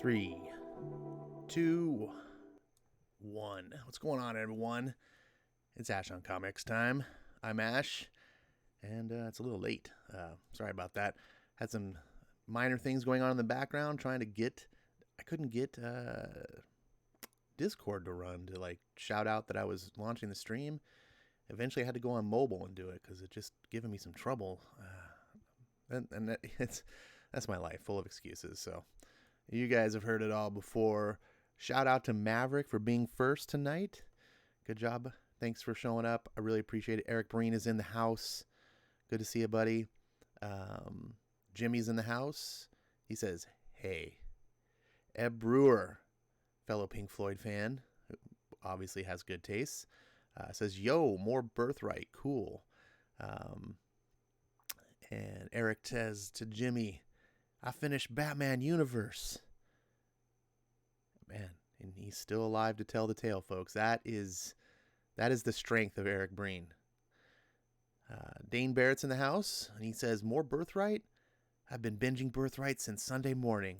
3, 2, 1. What's going on, everyone? It's Ash on Comics time. I'm Ash, and it's a little late. Sorry about that. Had some minor things going on in the background, I couldn't get Discord to run to shout out that I was launching the stream. Eventually I had to go on mobile and do it because it just giving me some trouble. That's my life, full of excuses. So you guys have heard it all before. Shout out to Maverick for being first tonight. Good job. Thanks for showing up. I really appreciate it. Eric Breen is in the house. Good to see you, buddy. Jimmy's in the house. He says, hey. Eb Brewer, fellow Pink Floyd fan, who obviously has good tastes, says, yo, more Birthright. Cool. And Eric says to Jimmy, I finished Batman Universe. Man, and he's still alive to tell the tale, folks. That is the strength of Eric Breen. Dane Barrett's in the house, and he says, more Birthright? I've been binging Birthright since Sunday morning.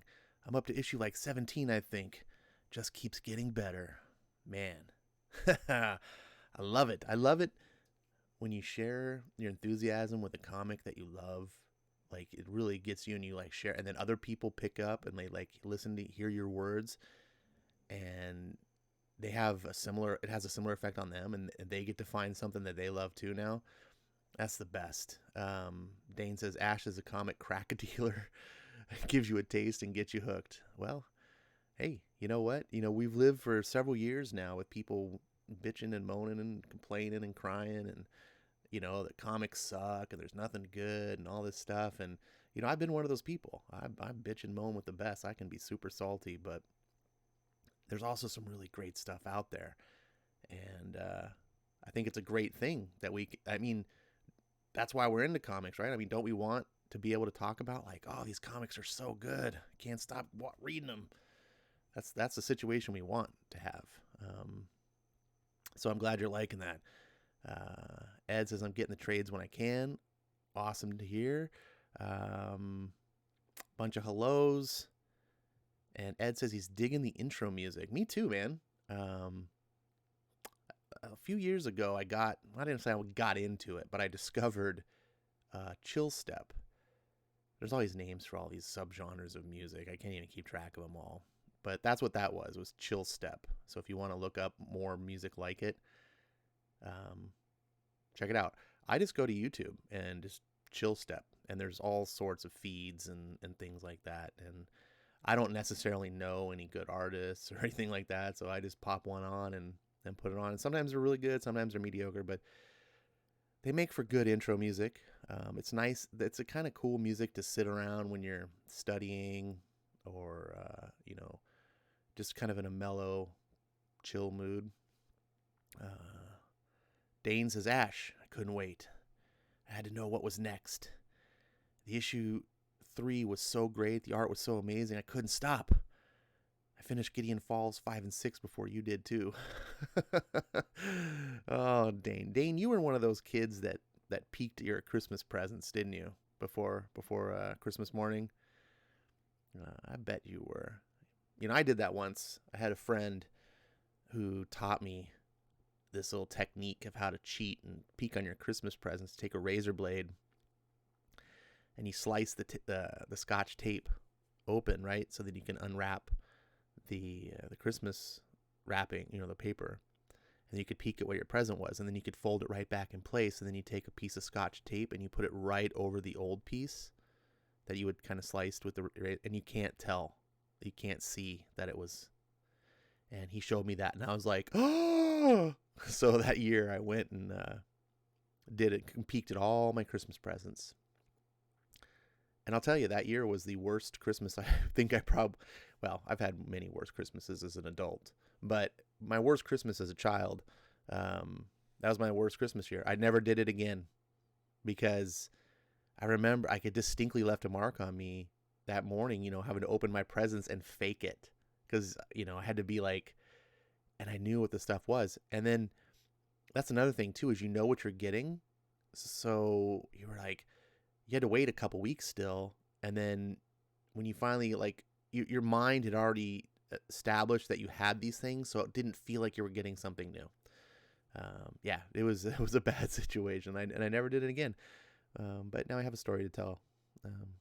I'm up to issue 17, I think. Just keeps getting better. Man. I love it. I love it when you share your enthusiasm with a comic that you love. It really gets you and you share, and then other people pick up and they listen to hear your words, and it has a similar effect on them, and they get to find something that they love too now. That's the best. Dane says, Ash is a comic crack dealer. Gives you a taste and gets you hooked. Well, hey, you know what? We've lived for several years now with people bitching and moaning and complaining and crying and, that comics suck and there's nothing good and all this stuff. And, I've been one of those people. I bitch and moan with the best. I can be super salty, but there's also some really great stuff out there. And I think it's a great thing that that's why we're into comics, right? Don't we want to be able to talk about these comics are so good. I can't stop reading them. That's the situation we want to have. So I'm glad you're liking that. Ed says, I'm getting the trades when I can. Awesome to hear. Bunch of hellos. And Ed says he's digging the intro music. Me too, man. A few years ago, I didn't say I got into it, but I discovered chill step. There's all these names for all these subgenres of music. I can't even keep track of them all. But that's what that was chill step. So if you want to look up more music like it, check it out. I just go to YouTube and just chill step, and there's all sorts of feeds and things like that. And I don't necessarily know any good artists or anything like that, so I just pop one on and put it on. And sometimes they're really good, sometimes they're mediocre, but they make for good intro music. It's nice. It's a kind of cool music to sit around when you're studying or, just kind of in a mellow, chill mood. Dane says, Ash, I couldn't wait. I had to know what was next. The issue 3 was so great. The art was so amazing. I couldn't stop. I finished Gideon Falls 5 and 6 before you did too. Oh, Dane. Dane, you were one of those kids that peeked at your Christmas presents, didn't you? Before Christmas morning. I bet you were. I did that once. I had a friend who taught me this little technique of how to cheat and peek on your Christmas presents. Take a razor blade and you slice the Scotch tape open, right? So that you can unwrap the Christmas wrapping, the paper, and you could peek at what your present was, and then you could fold it right back in place, and then you take a piece of Scotch tape and you put it right over the old piece that you would kind of sliced with and you can't see that it was. And he showed me that, and I was like, oh! So that year I went and did it, and peeked at all my Christmas presents. And I'll tell you, that year was the worst Christmas I think I've had many worse Christmases as an adult, but my worst Christmas as a child, that was my worst Christmas year. I never did it again because I remember I could distinctly left a mark on me that morning, having to open my presents and fake it because, I had to be and I knew what the stuff was. And then that's another thing too, is what you're getting. So you were you had to wait a couple weeks still. And then when you finally your mind had already established that you had these things, so it didn't feel like you were getting something new. Yeah, it was it was a bad situation, and I never did it again. But now I have a story to tell.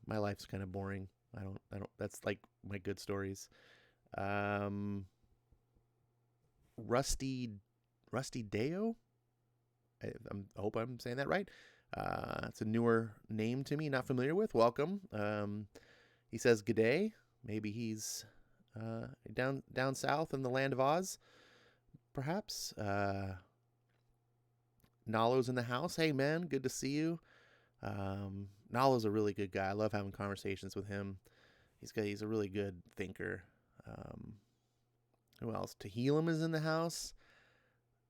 My life's kind of boring. I don't. That's like my good stories. Um, Rusty, Rusty Deo. I hope I'm saying that right. It's a newer name to me, not familiar with. Welcome. He says "G'day." Maybe he's down south in the land of Oz, perhaps. Nalo's in the house. Hey man, good to see you. Nalo's a really good guy. I love having conversations with him. He's a really good thinker. Um, who else? Tehillim is in the house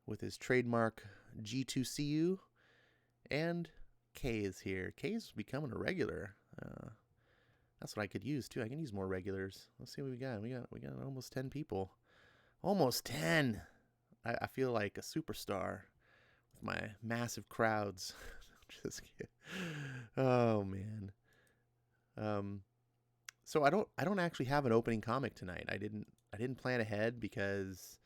with his trademark G2CU, and Kay is here. Kay's becoming a regular. That's what I could use too. I can use more regulars. Let's see what we got. We got almost 10 people. Almost 10. I feel like a superstar with my massive crowds. Just kidding. Oh man. So I don't actually have an opening comic tonight. I didn't plan ahead because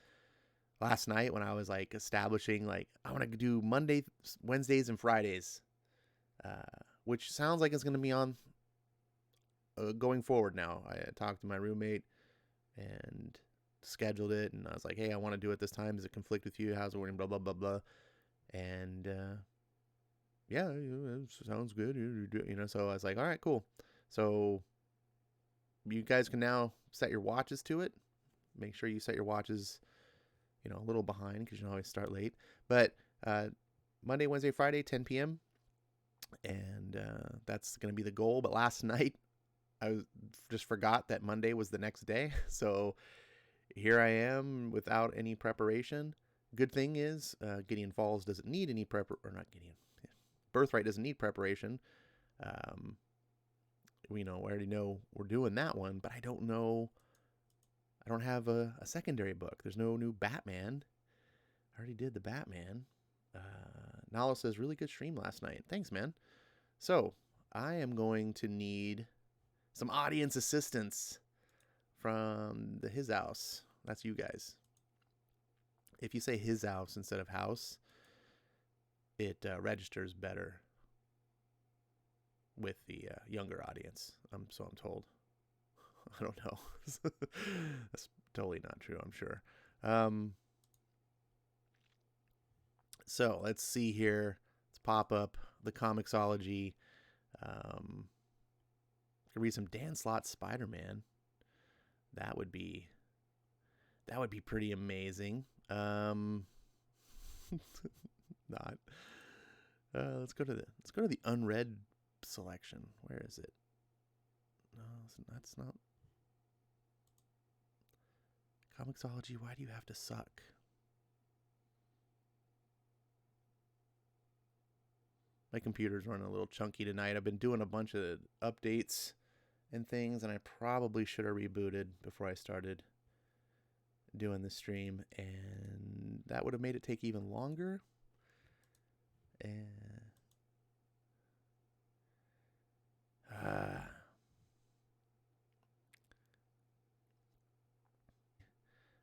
last night when I was like establishing like I want to do Monday, Wednesdays, and Fridays, which sounds like it's going to be on going forward now. I talked to my roommate and scheduled it, and I was like, hey, I want to do it this time. Does it conflict with you? How's it working? Blah blah blah blah. And yeah, it sounds good. So I was like, all right, cool. So you guys can now set your watches to it. Make sure you set your watches, a little behind because you can always start late. But Monday, Wednesday, Friday, 10 p.m. And that's going to be the goal. But last night, just forgot that Monday was the next day. So here I am without any preparation. Good thing is Gideon Falls doesn't need any or not Gideon. Birthright doesn't need preparation. We already know we're doing that one, but I don't have a secondary book. There's no new Batman. I already did the Batman. Nalo says, really good stream last night. Thanks, man. So I am going to need some audience assistance from his house. That's you guys. If you say his house instead of house, it registers better with the younger audience. So I'm told. I don't know. That's totally not true, I'm sure. So let's see here. Let's pop up the Comixology. Could read some Dan Slott Spider-Man. That would be pretty amazing. Not. Let's go to the unread selection. Where is it? No, that's not. Comixology, why do you have to suck? My computer's running a little chunky tonight. I've been doing a bunch of updates and things, and I probably should have rebooted before I started doing the stream, and that would have made it take even longer. And I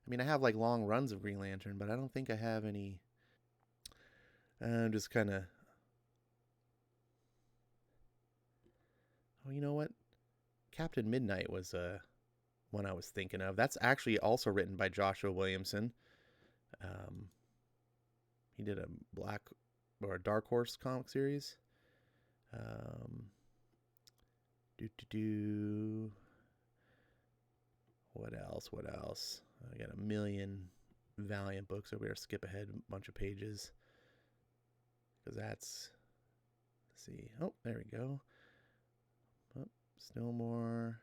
mean, I have like long runs of Green Lantern, but I don't think I have any. I'm just kind of. Oh, you know what? Captain Midnight was one I was thinking of. That's actually also written by Joshua Williamson. He did a a Dark Horse comic series. What else? I got a million Valiant books over here. Skip ahead a bunch of pages. Because that's... Let's see. Oh, there we go. Oh, still more.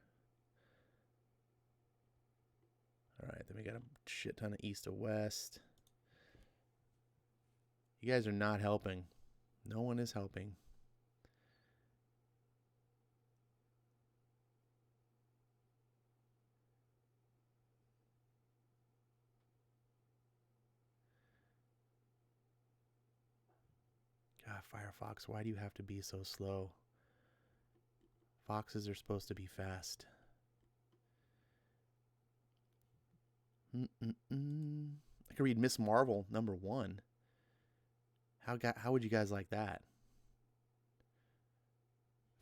Alright, then we got a shit ton of East to West. You guys are not helping. No one is helping. God, Firefox, why do you have to be so slow? Foxes are supposed to be fast. I could read Miss Marvel #1. How would you guys like that?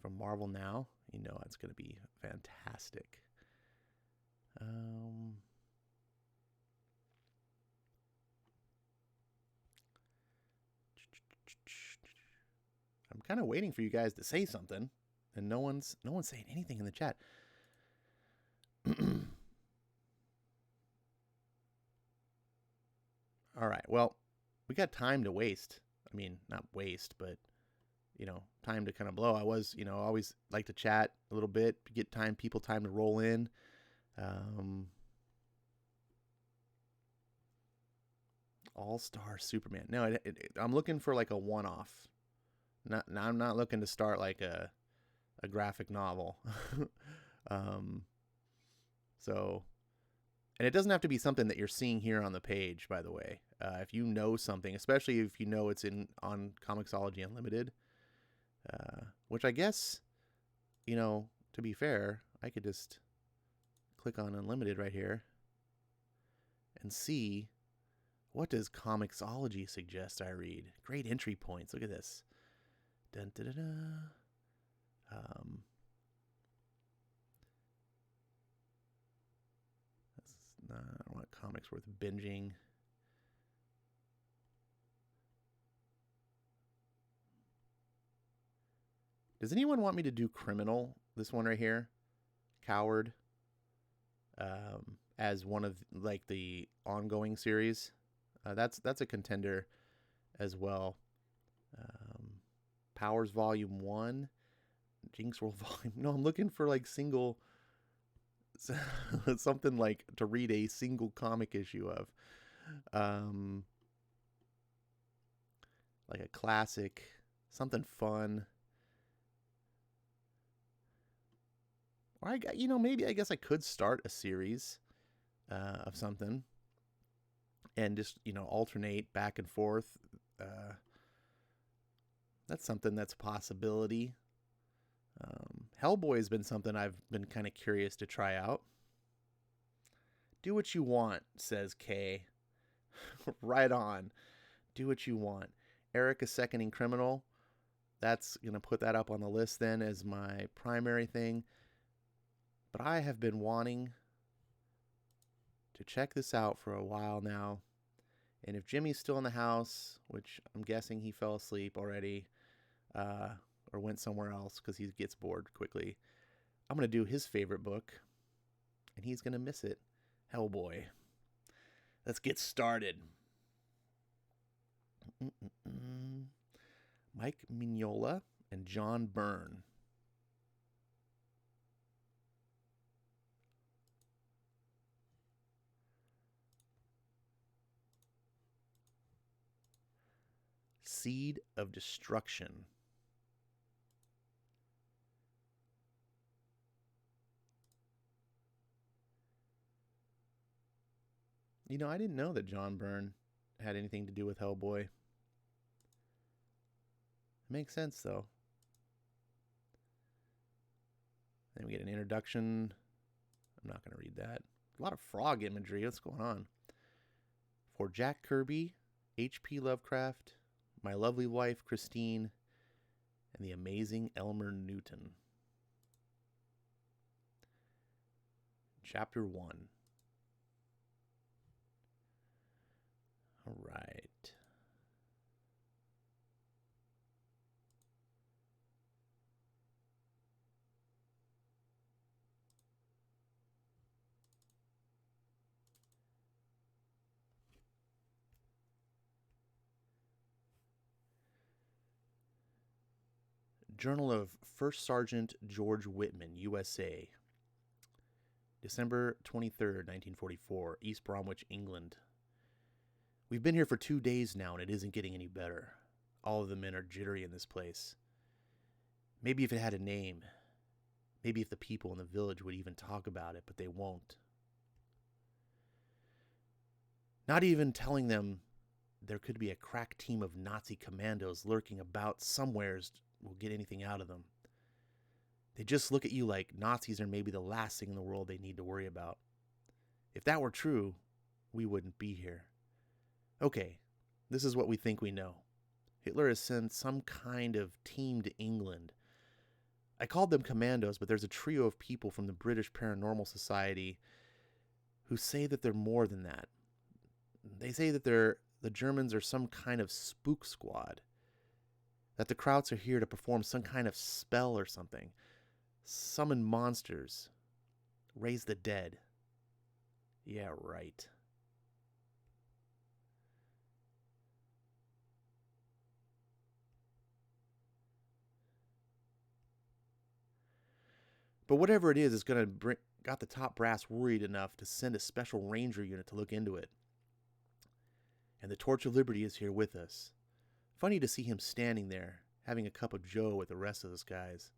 From Marvel Now, you know it's going to be fantastic. I'm kind of waiting for you guys to say something, and no one's saying anything in the chat. All right. Well, we got time to waste. I mean, not waste, but time to kind of blow. I was, always like to chat a little bit, get people time to roll in. All-Star Superman. No, I'm looking for like a one-off. I'm not looking to start like a graphic novel. So, and it doesn't have to be something that you're seeing here on the page, by the way. If you know something, especially if you know it's on Comixology Unlimited, which I guess, to be fair, I could just click on Unlimited right here and see, what does Comixology suggest I read? Great entry points. Look at this. Dun, da, da, da. I don't want comics worth binging. Does anyone want me to do Criminal? This one right here, Coward, as one of like the ongoing series. That's a contender as well. Powers Volume 1, Jinx World Volume. No, I'm looking for like single, something like to read a single comic issue of. Like a classic, something fun. Or maybe I guess I could start a series of something and just, alternate back and forth. That's something that's a possibility. Hellboy has been something I've been kind of curious to try out. Do what you want, says Kay. Right on. Do what you want. Eric is seconding Criminal. That's going to put that up on the list then as my primary thing. But I have been wanting to check this out for a while now. And if Jimmy's still in the house, which I'm guessing he fell asleep already, or went somewhere else because he gets bored quickly, I'm going to do his favorite book, and he's going to miss it. Hellboy. Let's get started. Mike Mignola and John Byrne. Seed of Destruction. I didn't know that John Byrne had anything to do with Hellboy. It makes sense, though. Then we get an introduction. I'm not going to read that. A lot of frog imagery. What's going on? For Jack Kirby, H.P. Lovecraft, My Lovely Wife, Christine, and the Amazing Elmer Newton. Chapter 1. All right. Journal of First Sergeant George Whitman, USA. December 23rd, 1944, East Bromwich, England. We've been here for 2 days now, and it isn't getting any better. All of the men are jittery in this place. Maybe if it had a name. Maybe if the people in the village would even talk about it, but they won't. Not even telling them there could be a crack team of Nazi commandos lurking about somewheres will get anything out of them. They just look at you like Nazis are maybe the last thing in the world they need to worry about. If that were true, we wouldn't be here. Okay, this is what we think we know. Hitler has sent some kind of team to England. I called them commandos, but there's a trio of people from the British Paranormal Society who say that they're more than that. They say that the Germans are some kind of spook squad, that the Krauts are here to perform some kind of spell or something, summon monsters, raise the dead. Yeah, right. But whatever it is, it's going to got the top brass worried enough to send a special ranger unit to look into it. And the Torch of Liberty is here with us. Funny to see him standing there, having a cup of joe with the rest of those guys.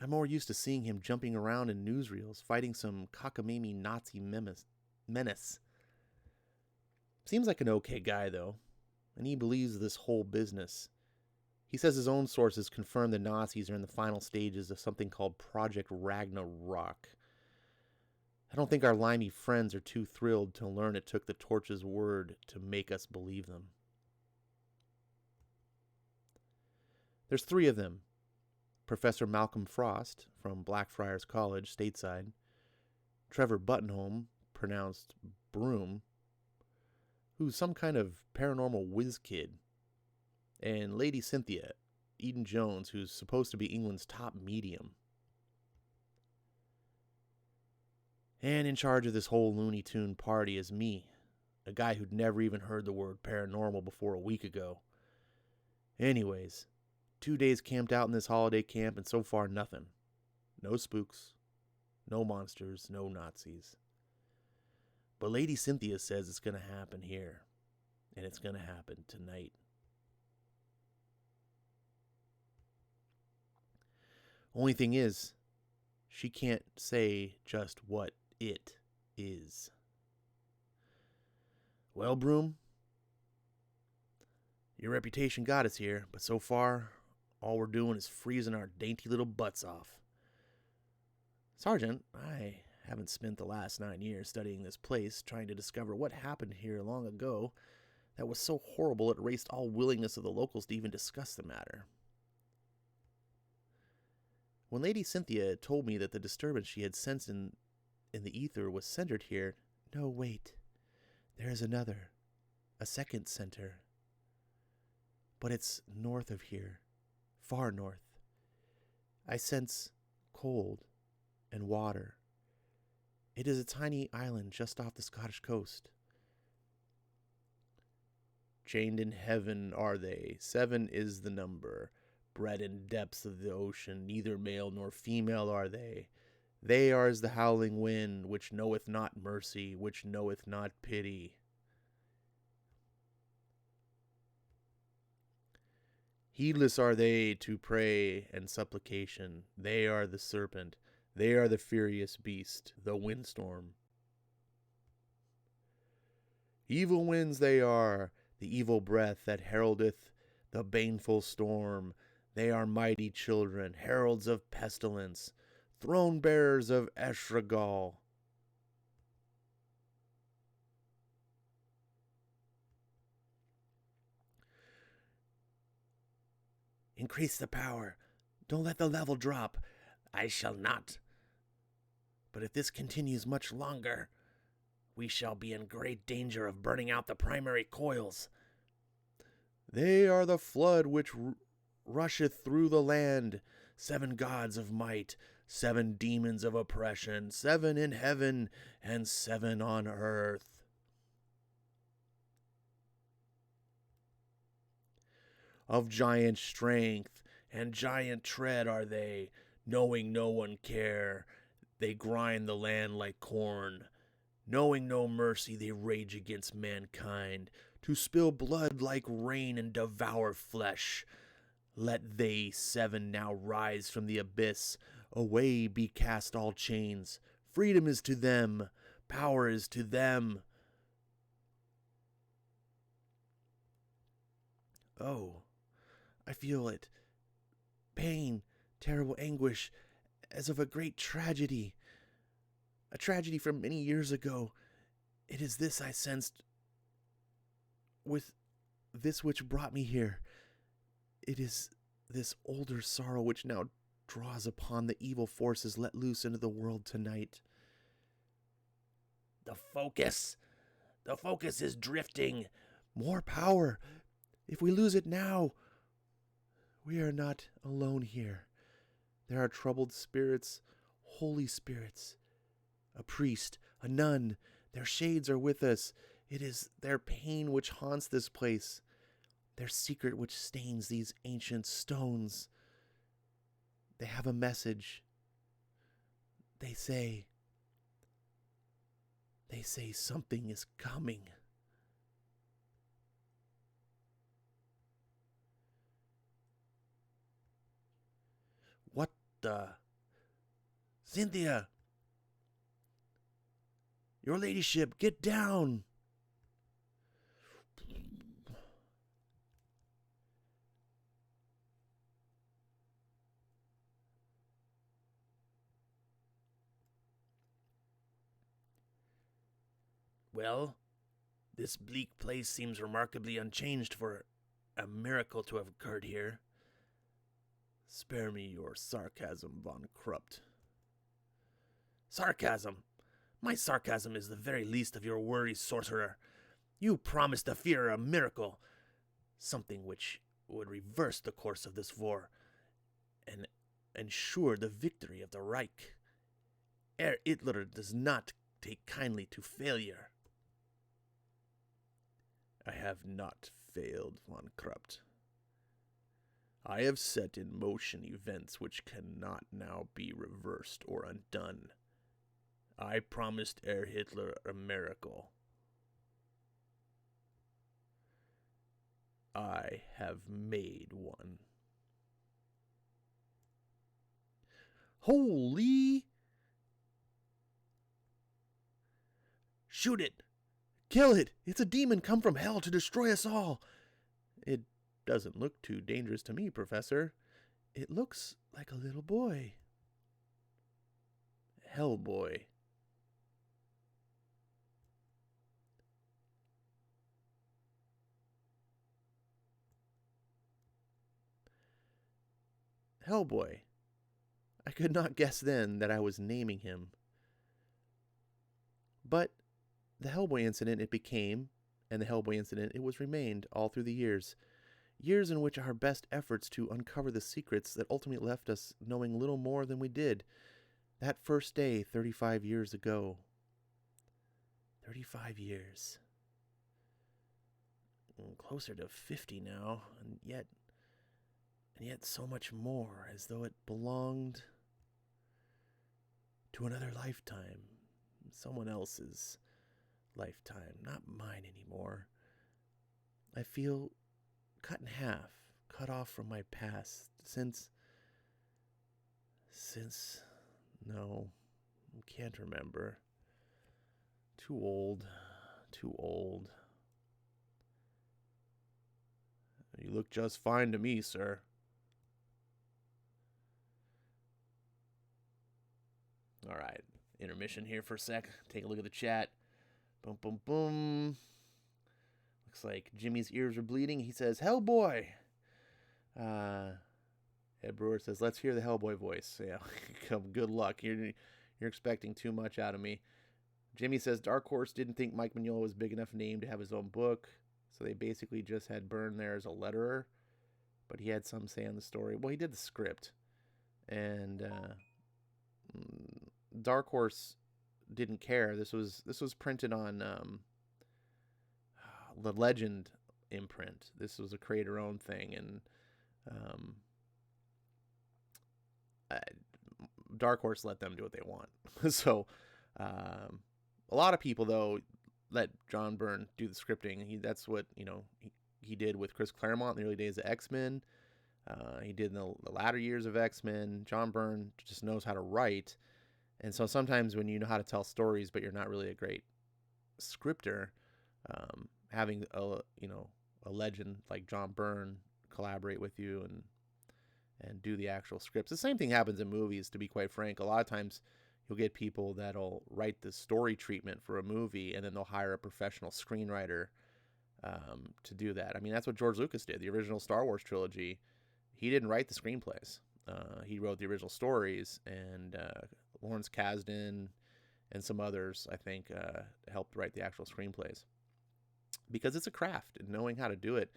I'm more used to seeing him jumping around in newsreels, fighting some cockamamie Nazi menace. Seems like an okay guy, though, and he believes this whole business. He says his own sources confirm the Nazis are in the final stages of something called Project Ragnarok. I don't think our limey friends are too thrilled to learn it took the Torch's word to make us believe them. There's 3 of them. Professor Malcolm Frost from Blackfriars College, stateside. Trevor Buttonholme, pronounced Broom, who's some kind of paranormal whiz kid. And Lady Cynthia, Eden Jones, who's supposed to be England's top medium. And in charge of this whole Looney Tune party is me, a guy who'd never even heard the word paranormal before a week ago. Anyways, 2 days camped out in this holiday camp, and so far nothing. No spooks, no monsters, no Nazis. But Lady Cynthia says it's going to happen here, and it's going to happen tonight. Only thing is, she can't say just what it is. Well, Broom, your reputation got us here, but so far, all we're doing is freezing our dainty little butts off. Sergeant, I haven't spent the last 9 years studying this place, trying to discover what happened here long ago that was so horrible it erased all willingness of the locals to even discuss the matter. When Lady Cynthia told me that the disturbance she had sensed in the ether was centered here, no, wait, there is another, a second center. But it's north of here, far north. I sense cold and water. It is a tiny island just off the Scottish coast. Chained in heaven are they, 7 is the number. Bred in depths of the ocean, neither male nor female are they. They are as the howling wind, which knoweth not mercy, which knoweth not pity. Heedless are they to pray and supplication. They are the serpent. They are the furious beast, the windstorm. Evil winds they are, the evil breath that heraldeth the baneful storm. They are mighty children, heralds of pestilence, throne bearers of Esragal. Increase the power. Don't let the level drop. I shall not. But if this continues much longer, we shall be in great danger of burning out the primary coils. They are the flood which rusheth through the land, 7 gods of might, 7 demons of oppression, 7 in heaven, and 7 on earth. Of giant strength and giant tread are they, knowing no one care. They grind the land like corn. Knowing no mercy, they rage against mankind, to spill blood like rain and devour flesh. Let they 7 now rise from the abyss. Away be cast all chains. Freedom is to them. Power is to them. Oh, I feel it. Pain, terrible anguish, as of a great tragedy. A tragedy from many years ago. It is this I sensed with this which brought me here. It is this older sorrow which now draws upon the evil forces let loose into the world tonight. The focus is drifting. More power. If we lose it now, we are not alone here. There are troubled spirits, holy spirits, a priest, a nun. Their shades are with us. It is their pain which haunts this place, their secret which stains these ancient stones. They have a message. They say something is coming. What the? Cynthia! Your ladyship, get down! Well, this bleak place seems remarkably unchanged for a miracle to have occurred here. Spare me your sarcasm, Von Krupt. Sarcasm? My sarcasm is the very least of your worries, sorcerer. You promised to fear a miracle, something which would reverse the course of this war and ensure the victory of the Reich. Herr Hitler does not take kindly to failure. I have not failed, Von Krupt. I have set in motion events which cannot now be reversed or undone. I promised Herr Hitler a miracle. I have made one. Holy! Shoot it! Kill it! It's a demon come from hell to destroy us all! It doesn't look too dangerous to me, Professor. It looks like a little boy. Hellboy. Hellboy. I could not guess then that I was naming him. But the Hellboy incident it became, and the Hellboy incident it was remained all through the years. Years in which our best efforts to uncover the secrets that ultimately left us knowing little more than we did that first day 35 years ago. 35 years. Closer to 50 now, and yet so much more, as though it belonged to another lifetime, someone else's lifetime, not mine anymore. I feel cut in half, cut off from my past, since, no, can't remember. Too old. You look just fine to me, sir. All right, intermission here for a sec. Take a look at the chat. Boom, boom, boom. Looks like Jimmy's ears are bleeding. He says, Hellboy. Ed Brewer says, let's hear the Hellboy voice. Yeah, good luck. You're expecting too much out of me. Jimmy says, Dark Horse didn't think Mike Mignola was a big enough name to have his own book, so they basically just had Byrne there as a letterer, but he had some say on the story. Well, he did the script, and Dark Horse didn't care. This was printed on the Legend imprint. This was a creator-owned thing, and Dark Horse let them do what they want. So a lot of people, though, let John Byrne do the scripting. That's what he did with Chris Claremont in the early days of X-Men. He did in the latter years of X-Men. John Byrne just knows how to write. And so sometimes when you know how to tell stories, but you're not really a great scripter, having a legend like John Byrne collaborate with you and do the actual scripts. The same thing happens in movies, to be quite frank. A lot of times, You'll get people that'll write the story treatment for a movie, and then they'll hire a professional screenwriter to do that. I mean, that's what George Lucas did. The original Star Wars trilogy, he didn't write the screenplays. He wrote the original stories, and Lawrence Kasdan and some others, I think, helped write the actual screenplays. Because it's a craft, and knowing how to do it,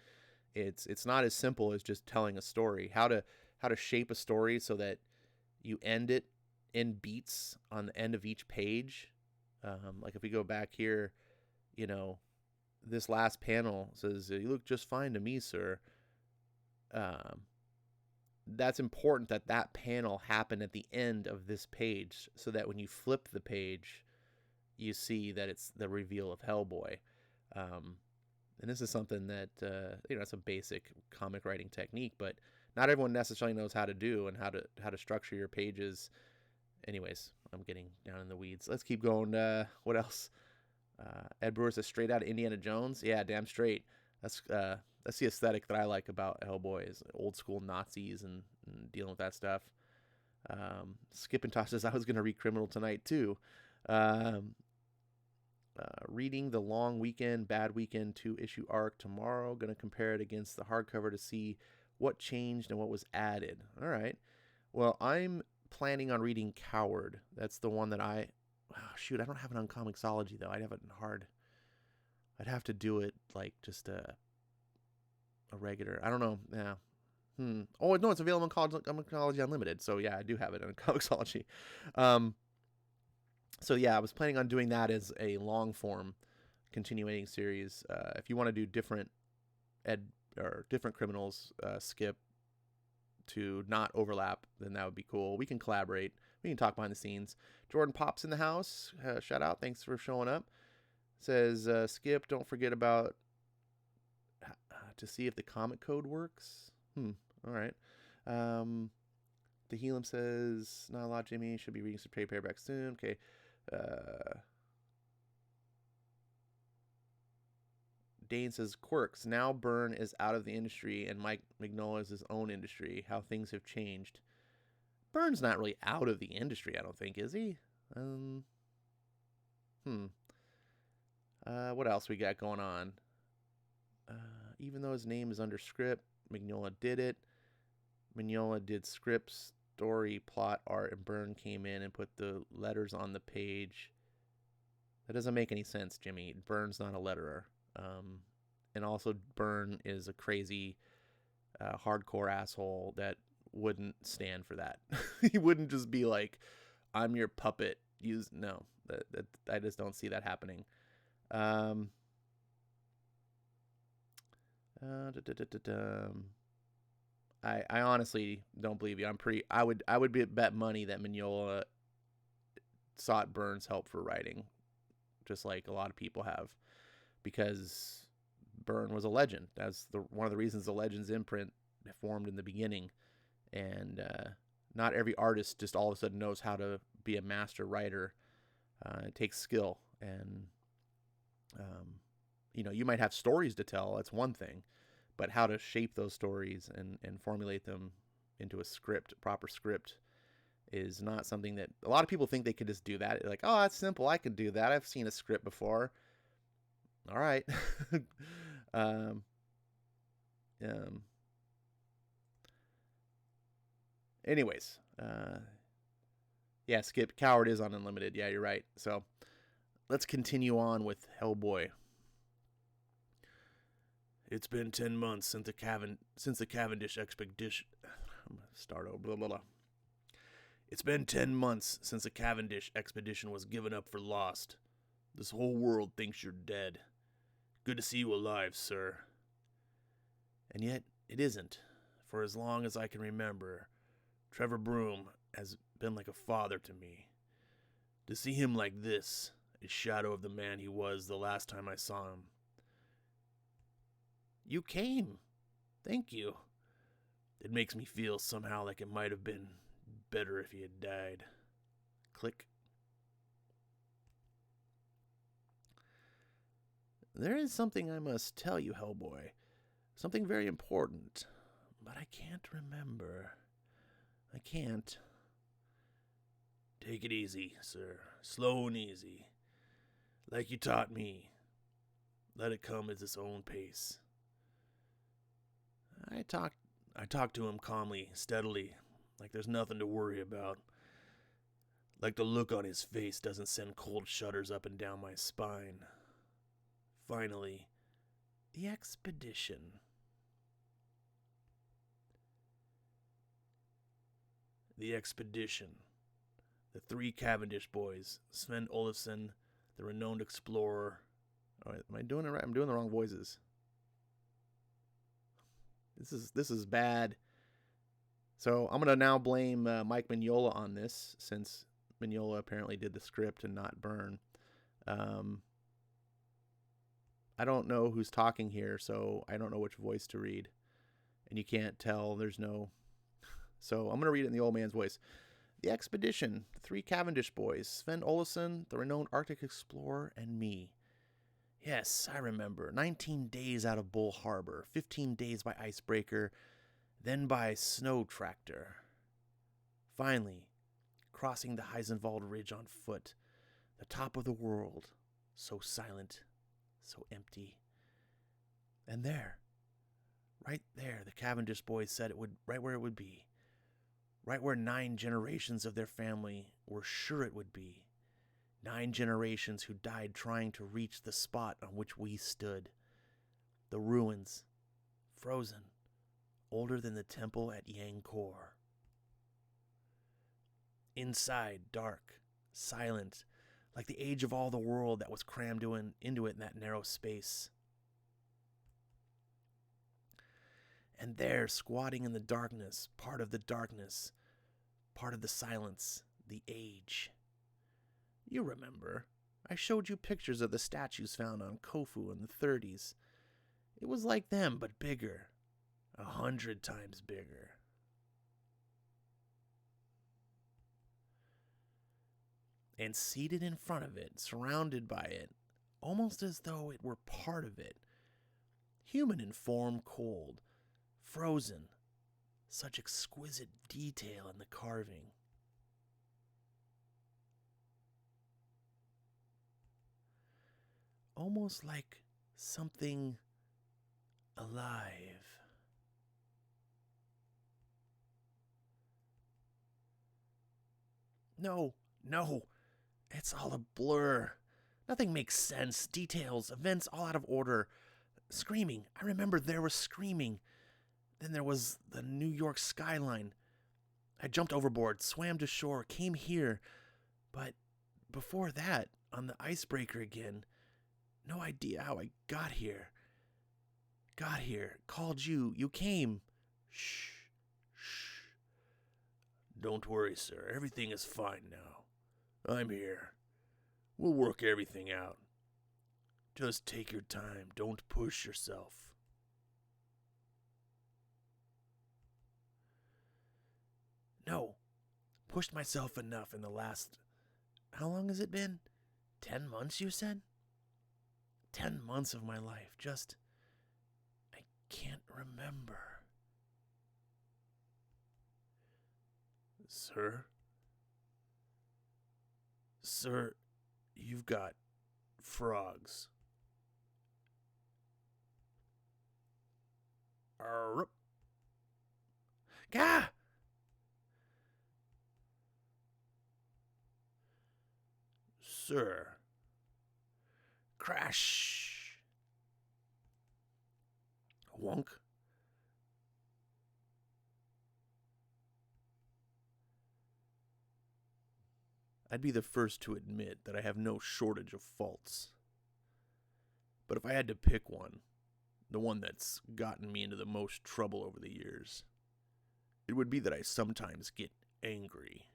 it's not as simple as just telling a story. How to shape a story so that you end it in beats on the end of each page. Like if we go back here, this last panel says, "You look just fine to me, sir." That's important that panel happened at the end of this page, so that when you flip the page, you see that it's the reveal of Hellboy. And this is something that, it's a basic comic writing technique, but not everyone necessarily knows how to do and how to structure your pages. Anyways, I'm getting down in the weeds. Let's keep going. What else? Ed Brewer says, straight out of Indiana Jones. Yeah, damn straight. That's the aesthetic that I like about Hellboy, is old school Nazis and dealing with that stuff. Skip and Tosh says, I was going to read Criminal tonight too. Reading The Long Weekend, Bad Weekend 2-issue arc tomorrow. Going to compare it against the hardcover to see what changed and what was added. All right. Well, I'm planning on reading Coward. That's the one that I don't have it on Comixology though. I'd have it in hard. I'd have to do it like just a regular. I don't know. Yeah. Oh no, it's available on Comixology Unlimited. So yeah, I do have it on Comixology. So yeah, I was planning on doing that as a long form continuing series. If you want to do different criminals, Skip, to not overlap, then that would be cool. We can collaborate. We can talk behind the scenes. Jordan Pop's in the house. Shout out. Thanks for showing up. Says, Skip, don't forget about to see if the comic code works. All right. The Helium says, not a lot, Jimmy. Should be reading some trade paperbacks soon. Okay. Dane says, quirks. Now Byrne is out of the industry and Mike Mignola is his own industry. How things have changed. Byrne's not really out of the industry, I don't think, is he? What else we got going on? Even though his name is under script, Mignola did it. Mignola did scripts, story, plot, art, and Byrne came in and put the letters on the page. That doesn't make any sense, Jimmy. Byrne's not a letterer. And also Byrne is a crazy hardcore asshole that wouldn't stand for that. He wouldn't just be like, I'm your puppet. No, that I just don't see that happening. I honestly don't believe you. I would bet money that Mignola sought Byrne's help for writing, just like a lot of people have, because Byrne was a legend. That's one of the reasons the Legends imprint formed in the beginning, and not every artist just all of a sudden knows how to be a master writer. It takes skill, and you might have stories to tell. That's one thing. But how to shape those stories and formulate them into a proper script, is not something that a lot of people think they could just do that. Like, oh, that's simple. I could do that. I've seen a script before. All right. Anyways, yeah, Skip, Coward is on Unlimited. Yeah, you're right. So let's continue on with Hellboy. It's been 10 months since the Cavendish expedition. I'm gonna start over. Blah, blah, blah. It's been 10 months since the Cavendish expedition was given up for lost. This whole world thinks you're dead. Good to see you alive, sir. And yet, it isn't. For as long as I can remember, Trevor Broom has been like a father to me. To see him like this, a shadow of the man he was the last time I saw him. You came. Thank you. It makes me feel somehow like it might have been better if he had died. Click. There is something I must tell you, Hellboy. Something very important. But I can't remember. I can't. Take it easy, sir. Slow and easy. Like you taught me. Let it come at its own pace. I talked to him calmly, steadily, like there's nothing to worry about. Like the look on his face doesn't send cold shudders up and down my spine. Finally, the expedition. The expedition. The 3 Cavendish boys, Sven Olafsson, the renowned explorer. Oh, am I doing it right? I'm doing the wrong voices. This is bad. So I'm gonna now blame Mike Mignola on this, since Mignola apparently did the script and not Byrne. I don't know who's talking here, so I don't know which voice to read, and you can't tell. There's no. So I'm gonna read it in the old man's voice. The expedition, the 3 Cavendish boys, Sven Olafsson, the renowned Arctic explorer, and me. Yes, I remember. 19 days out of Bull Harbor, 15 days by icebreaker, then by snow tractor. Finally, crossing the Heisenwald Ridge on foot, the top of the world, so silent, so empty. And there, right there, the Cavendish boys said it would, right where it would be. Right where 9 generations of their family were sure it would be. 9 generations who died trying to reach the spot on which we stood. The ruins, frozen, older than the temple at Yangkor. Inside, dark, silent, like the age of all the world that was crammed into it in that narrow space. And there, squatting in the darkness, part of the darkness, part of the silence, the age. You remember, I showed you pictures of the statues found on Kofu in the 30s. It was like them, but bigger. 100 times bigger. And seated in front of it, surrounded by it, almost as though it were part of it. Human in form, cold, frozen. Such exquisite detail in the carving. Almost like something alive. No, it's all a blur. Nothing makes sense. Details, events all out of order. Screaming. I remember there was screaming. Then there was the New York skyline. I jumped overboard, swam to shore, came here. But before that, on the icebreaker again, no idea how I got here. Called you. You came. Shh. Don't worry, sir. Everything is fine now. I'm here. We'll work everything out. Just take your time. Don't push yourself. No. Pushed myself enough in the last... How long has it been? 10 months, you said? 10 months of my life. Just... I can't remember. Sir? Sir, you've got frogs. Gah! Sir. Crash! Wonk. I'd be the first to admit that I have no shortage of faults. But if I had to pick one, the one that's gotten me into the most trouble over the years, it would be that I sometimes get angry.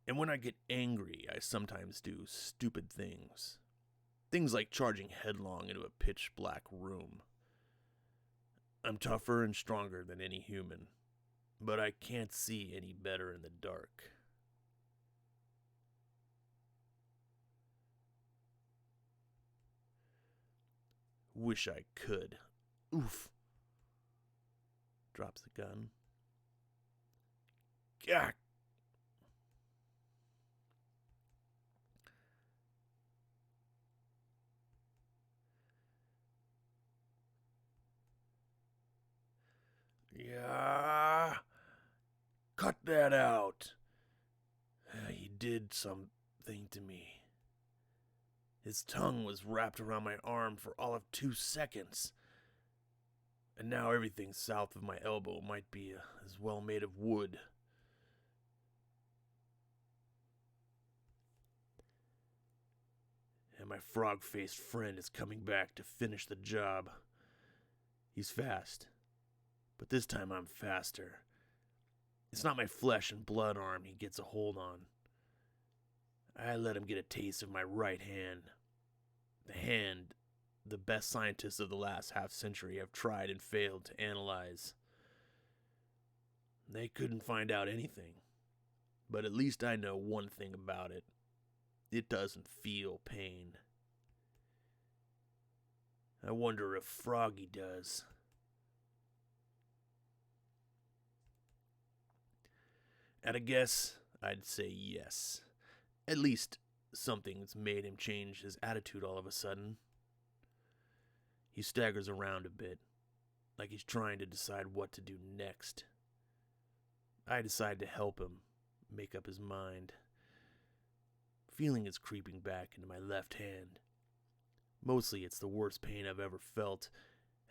And when I get angry, I sometimes do stupid things. Things like charging headlong into a pitch black room. I'm tougher and stronger than any human, but I can't see any better in the dark. Wish I could. Oof. Drops the gun. Gah. Yeah. Cut that out. He did something to me. His tongue was wrapped around my arm for all of 2 seconds. And now everything south of my elbow might be as well made of wood. And my frog-faced friend is coming back to finish the job. He's fast, but this time I'm faster. It's not my flesh and blood arm he gets a hold on. I let him get a taste of my right hand. The hand the best scientists of the last half century have tried and failed to analyze. They couldn't find out anything. But at least I know one thing about it. It doesn't feel pain. I wonder if Froggy does. At a guess, I'd say yes. At least something's made him change his attitude all of a sudden. He staggers around a bit, like he's trying to decide what to do next. I decide to help him make up his mind. Feeling is creeping back into my left hand. Mostly it's the worst pain I've ever felt,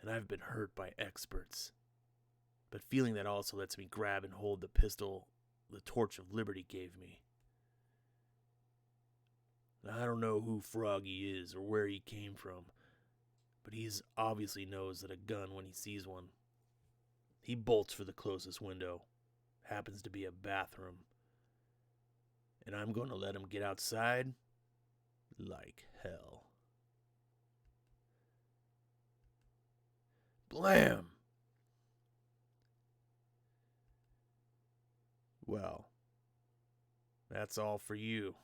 and I've been hurt by experts. But feeling that also lets me grab and hold the pistol the Torch of Liberty gave me. I don't know who Froggy is or where he came from, but he obviously knows that a gun when he sees one. He bolts for the closest window. Happens to be a bathroom. And I'm going to let him get outside like hell. Blam! Well, that's all for you.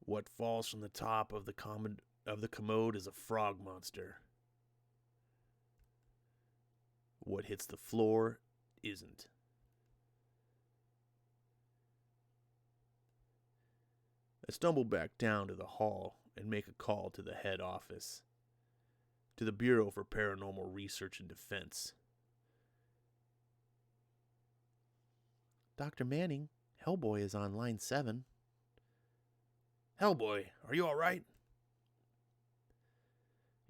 What falls from the top of the commode is a frog monster. What hits the floor isn't. I stumble back down to the hall and make a call to the head office, to the Bureau for Paranormal Research and Defense. Dr. Manning, Hellboy is on line 7. Hellboy, are you alright?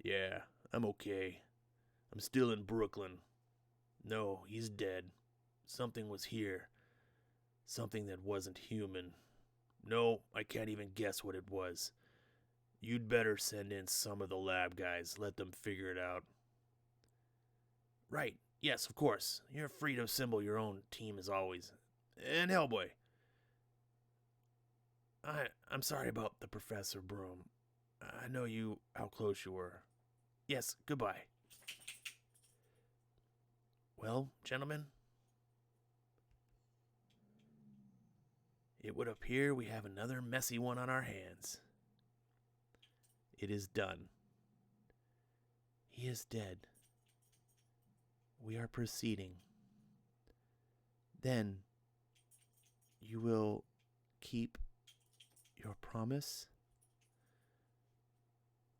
Yeah, I'm okay. I'm still in Brooklyn. No, he's dead. Something was here. Something that wasn't human. No, I can't even guess what it was. You'd better send in some of the lab guys. Let them figure it out. Right. Yes, of course. You're free to assemble your own team as always. And Hellboy. I'm sorry about the Professor Broom. I know how close you were. Yes, goodbye. Well, gentlemen, it would appear we have another messy one on our hands. It is done. He is dead. We are proceeding. Then, you will keep your promise?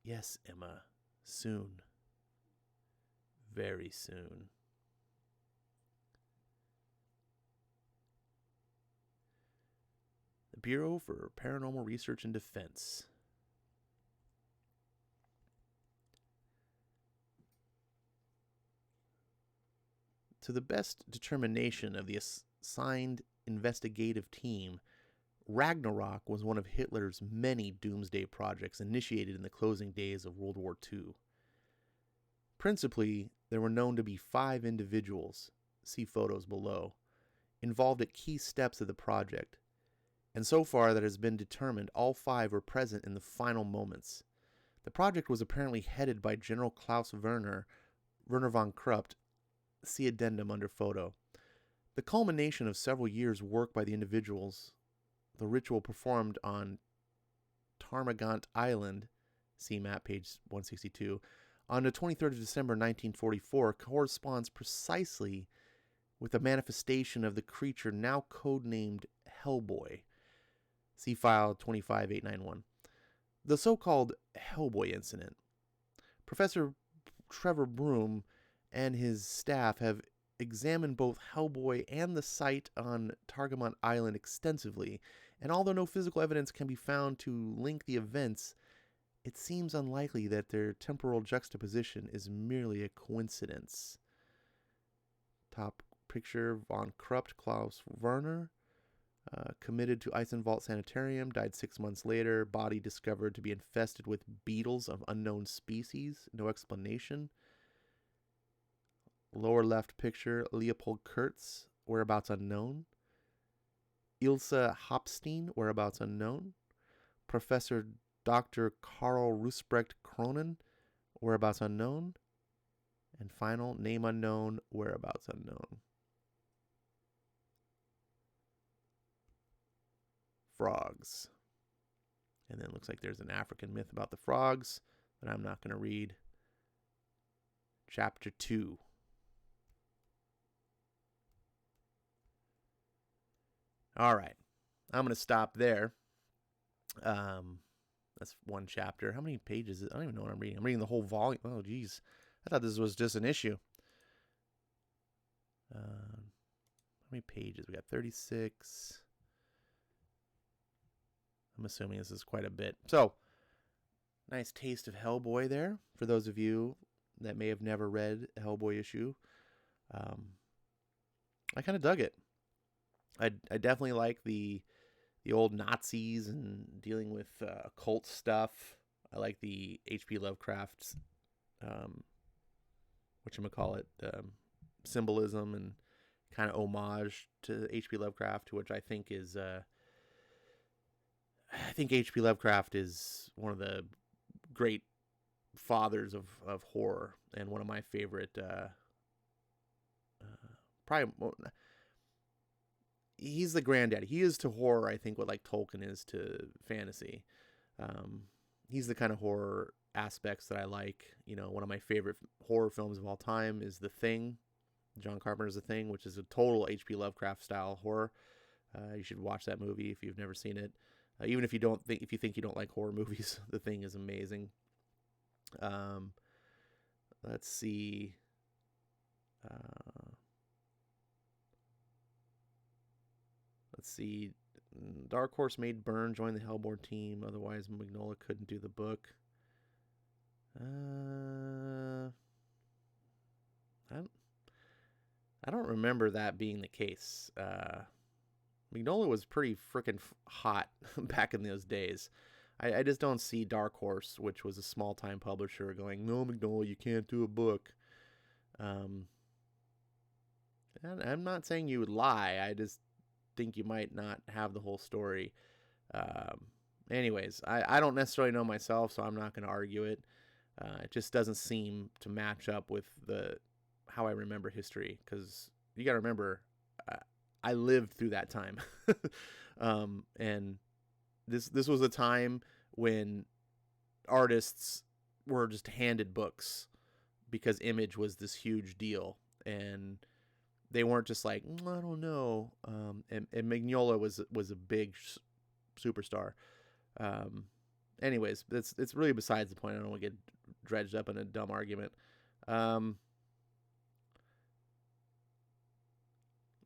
Yes, Emma. Soon. Very soon. The Bureau for Paranormal Research and Defense. To the best determination of the assigned investigative team, Ragnarok was one of Hitler's many doomsday projects initiated in the closing days of World War II. Principally, there were known to be 5 individuals, see photos below, involved at key steps of the project, and so far that has been determined all 5 were present in the final moments. The project was apparently headed by General Klaus Werner von Krupp, see addendum under photo. The culmination of several years' work by the individuals, the ritual performed on Tarmagant Island, see map page 162, on the 23rd of December 1944 corresponds precisely with a manifestation of the creature now codenamed Hellboy. See file 25891. The so-called Hellboy incident. Professor Trevor Broom and his staff have examined both Hellboy and the site on Targamon Island extensively, and although no physical evidence can be found to link the events, it seems unlikely that their temporal juxtaposition is merely a coincidence. Top picture, von Krupp, Klaus Werner, committed to Eisenwald Sanitarium, died 6 months later, body discovered to be infested with beetles of unknown species, no explanation. Lower left picture, Leopold Kurtz, whereabouts unknown. Ilse Hopstein, whereabouts unknown. Professor Dr. Karl Rusprecht Cronin, whereabouts unknown. And final, name unknown, whereabouts unknown. Frogs. And then it looks like there's an African myth about the frogs that I'm not going to read. Chapter 2. All right. I'm going to stop there. That's one chapter. How many pages is it? I don't even know what I'm reading. I'm reading the whole volume. Oh, geez. I thought this was just an issue. How many pages? We got 36. I'm assuming this is quite a bit. So, nice taste of Hellboy there. For those of you that may have never read a Hellboy issue, I kind of dug it. I definitely like the old Nazis and dealing with occult stuff. I like the H.P. Lovecraft's, symbolism and kind of homage to H.P. Lovecraft, which I think is, I think H.P. Lovecraft is one of the great fathers of horror and one of my favorite, he's the granddaddy. He is to horror, I think, what like Tolkien is to fantasy. He's the kind of horror aspects that I like. You know, one of my favorite horror films of all time is The Thing. John Carpenter's The Thing, which is a total H.P. Lovecraft style horror. You should watch that movie if you've never seen it. Even if you think you don't like horror movies, The Thing is amazing. Let's see. Dark Horse made Byrne join the Hellboy team. Otherwise, Mignola couldn't do the book. I don't remember that being the case. Mignola was pretty freaking hot back in those days. I just don't see Dark Horse, which was a small-time publisher, going, no, Mignola, you can't do a book. I'm not saying you would lie. I just think you might not have the whole story. Anyways, I don't necessarily know myself, so I'm not going to argue it. It just doesn't seem to match up with how I remember history, because you got to remember, I lived through that time. And this was a time when artists were just handed books because Image was this huge deal, and they weren't just like, I don't know. And Mignola was a big superstar. Anyways, it's really besides the point. I don't want to get dredged up in a dumb argument.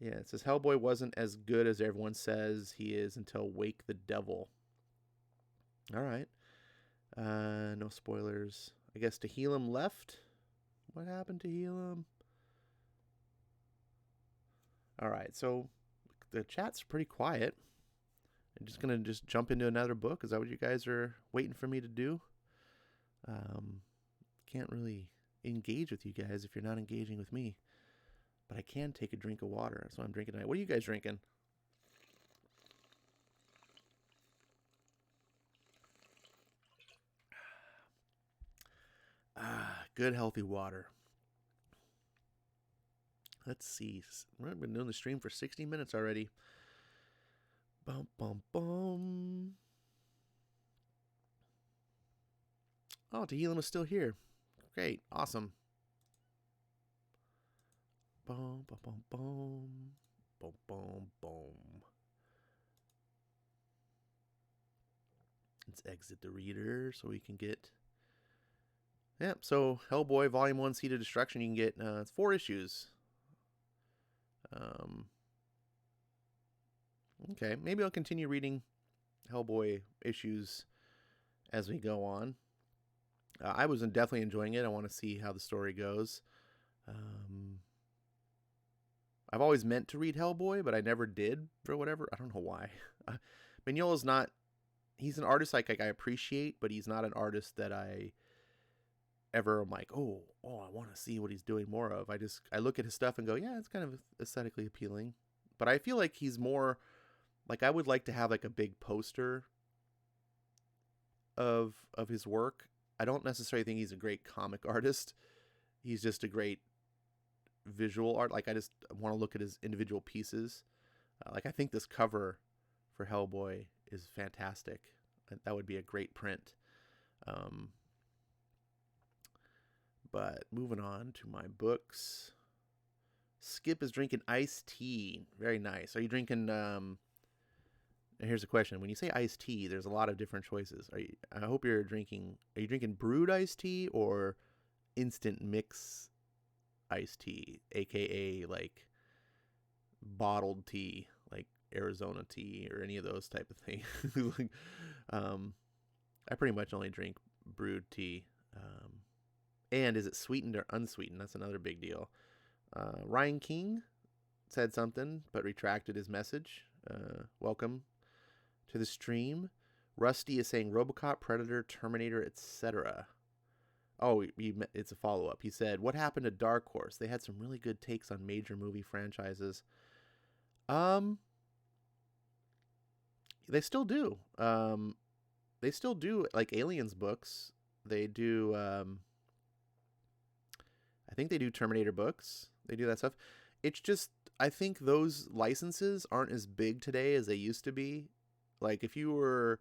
Yeah, it says Hellboy wasn't as good as everyone says he is until Wake the Devil. All right. No spoilers. I guess Tehillim left. What happened to Tehillim? All right, so the chat's pretty quiet. I'm just going to jump into another book. Is that what you guys are waiting for me to do? Can't really engage with you guys if you're not engaging with me. But I can take a drink of water, so I'm drinking tonight. What are you guys drinking? Good healthy water. Let's see. We've been doing the stream for 60 minutes already. Bum, bum, bum. Oh, Tehillim is still here. Great. Awesome. Boom, boom, boom, boom, boom, boom, boom. Let's exit the reader so we can get. Yeah, so Hellboy Volume 1 Seed of Destruction, you can get, it's 4 issues. Okay, maybe I'll continue reading Hellboy issues as we go on. I was definitely enjoying it. I want to see how the story goes. I've always meant to read Hellboy, but I never did for whatever. I don't know why. Mignola's not. He's an artist like I appreciate, but he's not an artist that I ever am like, oh, I want to see what he's doing more of. I look at his stuff and go, yeah, it's kind of aesthetically appealing. But I feel like he's more like I would like to have like a big poster of his work. I don't necessarily think he's a great comic artist. He's just a great visual art. Like I just want to look at his individual pieces. Like I think this cover for Hellboy is fantastic. That would be a great print. But moving on to my books. Skip is drinking iced tea. Very nice. Are you drinking here's a question. When you say iced tea, there's a lot of different choices. I hope you're drinking. Are you drinking brewed iced tea or instant mix iced tea, aka like bottled tea, like Arizona tea or any of those type of things? Like, I pretty much only drink brewed tea. And is it sweetened or unsweetened? That's another big deal. Ryan King said something but retracted his message. Welcome to the stream. Rusty is saying RoboCop, Predator, Terminator, etc. Oh, it's a follow-up. He said, what happened to Dark Horse? They had some really good takes on major movie franchises. They still do. They still do, like, Aliens books. They do, I think they do Terminator books. They do that stuff. It's just, I think those licenses aren't as big today as they used to be. Like, if you were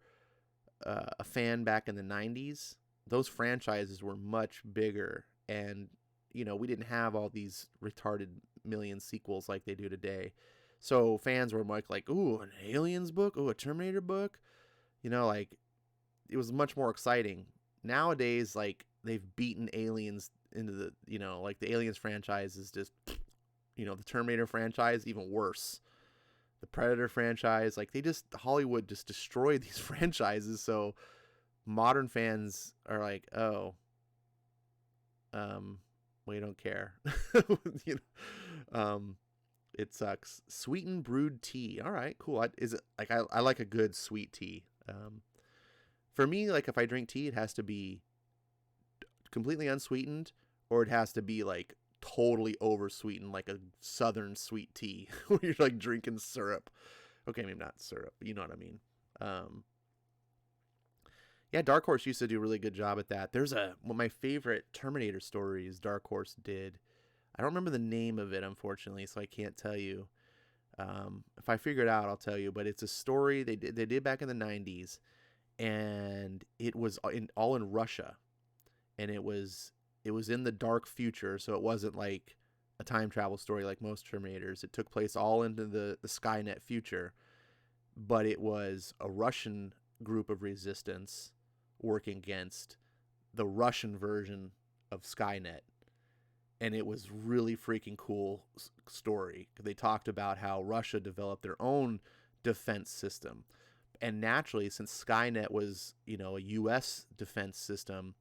a fan back in the 90s, those franchises were much bigger. And, you know, we didn't have all these retarded million sequels like they do today. So fans were like, ooh, an Aliens book? Ooh, a Terminator book? You know, like, it was much more exciting. Nowadays, like, they've beaten Aliens into the, you know, like, the Aliens franchise is just, you know, the Terminator franchise, even worse. The Predator franchise, like, Hollywood just destroyed these franchises, so modern fans are like, oh, we don't care. You know, it sucks. Sweetened brewed tea. All right, cool. Is it like I like a good sweet tea. For me, like, if I drink tea, it has to be completely unsweetened, or it has to be like totally over sweetened, like a southern sweet tea where you're like drinking syrup. Okay, maybe not syrup, but you know what I mean. Yeah, Dark Horse used to do a really good job at that. There's one of my favorite Terminator stories Dark Horse did. I don't remember the name of it, unfortunately, so I can't tell you. If I figure it out, I'll tell you. But it's a story they did back in the 90s, and it was all in Russia, and it was in the dark future, so it wasn't like a time travel story like most Terminators. It took place all into the Skynet future, but it was a Russian group of resistance working against the Russian version of Skynet. And it was really freaking cool story. They talked about how Russia developed their own defense system. And naturally, since Skynet was, you know, a U.S. defense system,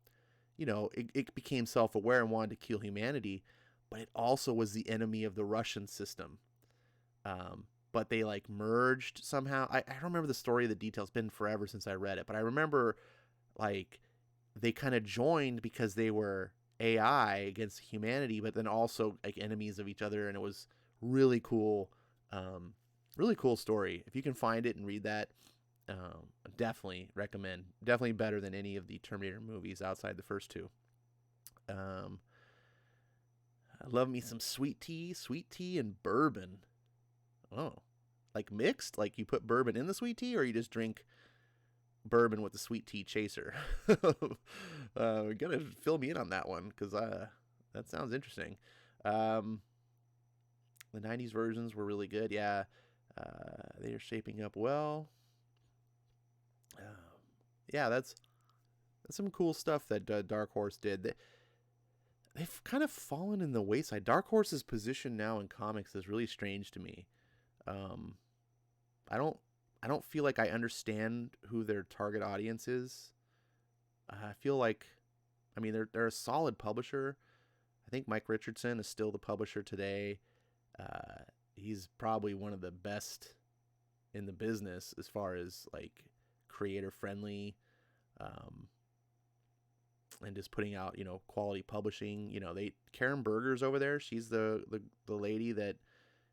you know, it became self-aware and wanted to kill humanity, but it also was the enemy of the Russian system. But they like merged somehow. I don't remember the story, the details. It's been forever since I read it, but I remember like they kind of joined because they were AI against humanity, but then also like enemies of each other, and it was really cool. Really cool story. If you can find it and read that, definitely recommend. Definitely better than any of the Terminator movies outside the first two. I love me some sweet tea and bourbon. Oh, like mixed? Like you put bourbon in the sweet tea, or you just drink bourbon with the sweet tea chaser? Gotta fill me in on that one, because that sounds interesting. The 90s versions were really good. Yeah, they are shaping up well. Yeah, that's some cool stuff that Dark Horse did. They've kind of fallen in the wayside. Dark Horse's position now in comics is really strange to me. Um, I don't feel like I understand who their target audience is. I feel like, I mean, they're a solid publisher. I think Mike Richardson is still the publisher today. He's probably one of the best in the business as far as like creator friendly, and just putting out, quality publishing. Karen Berger's over there. She's the lady that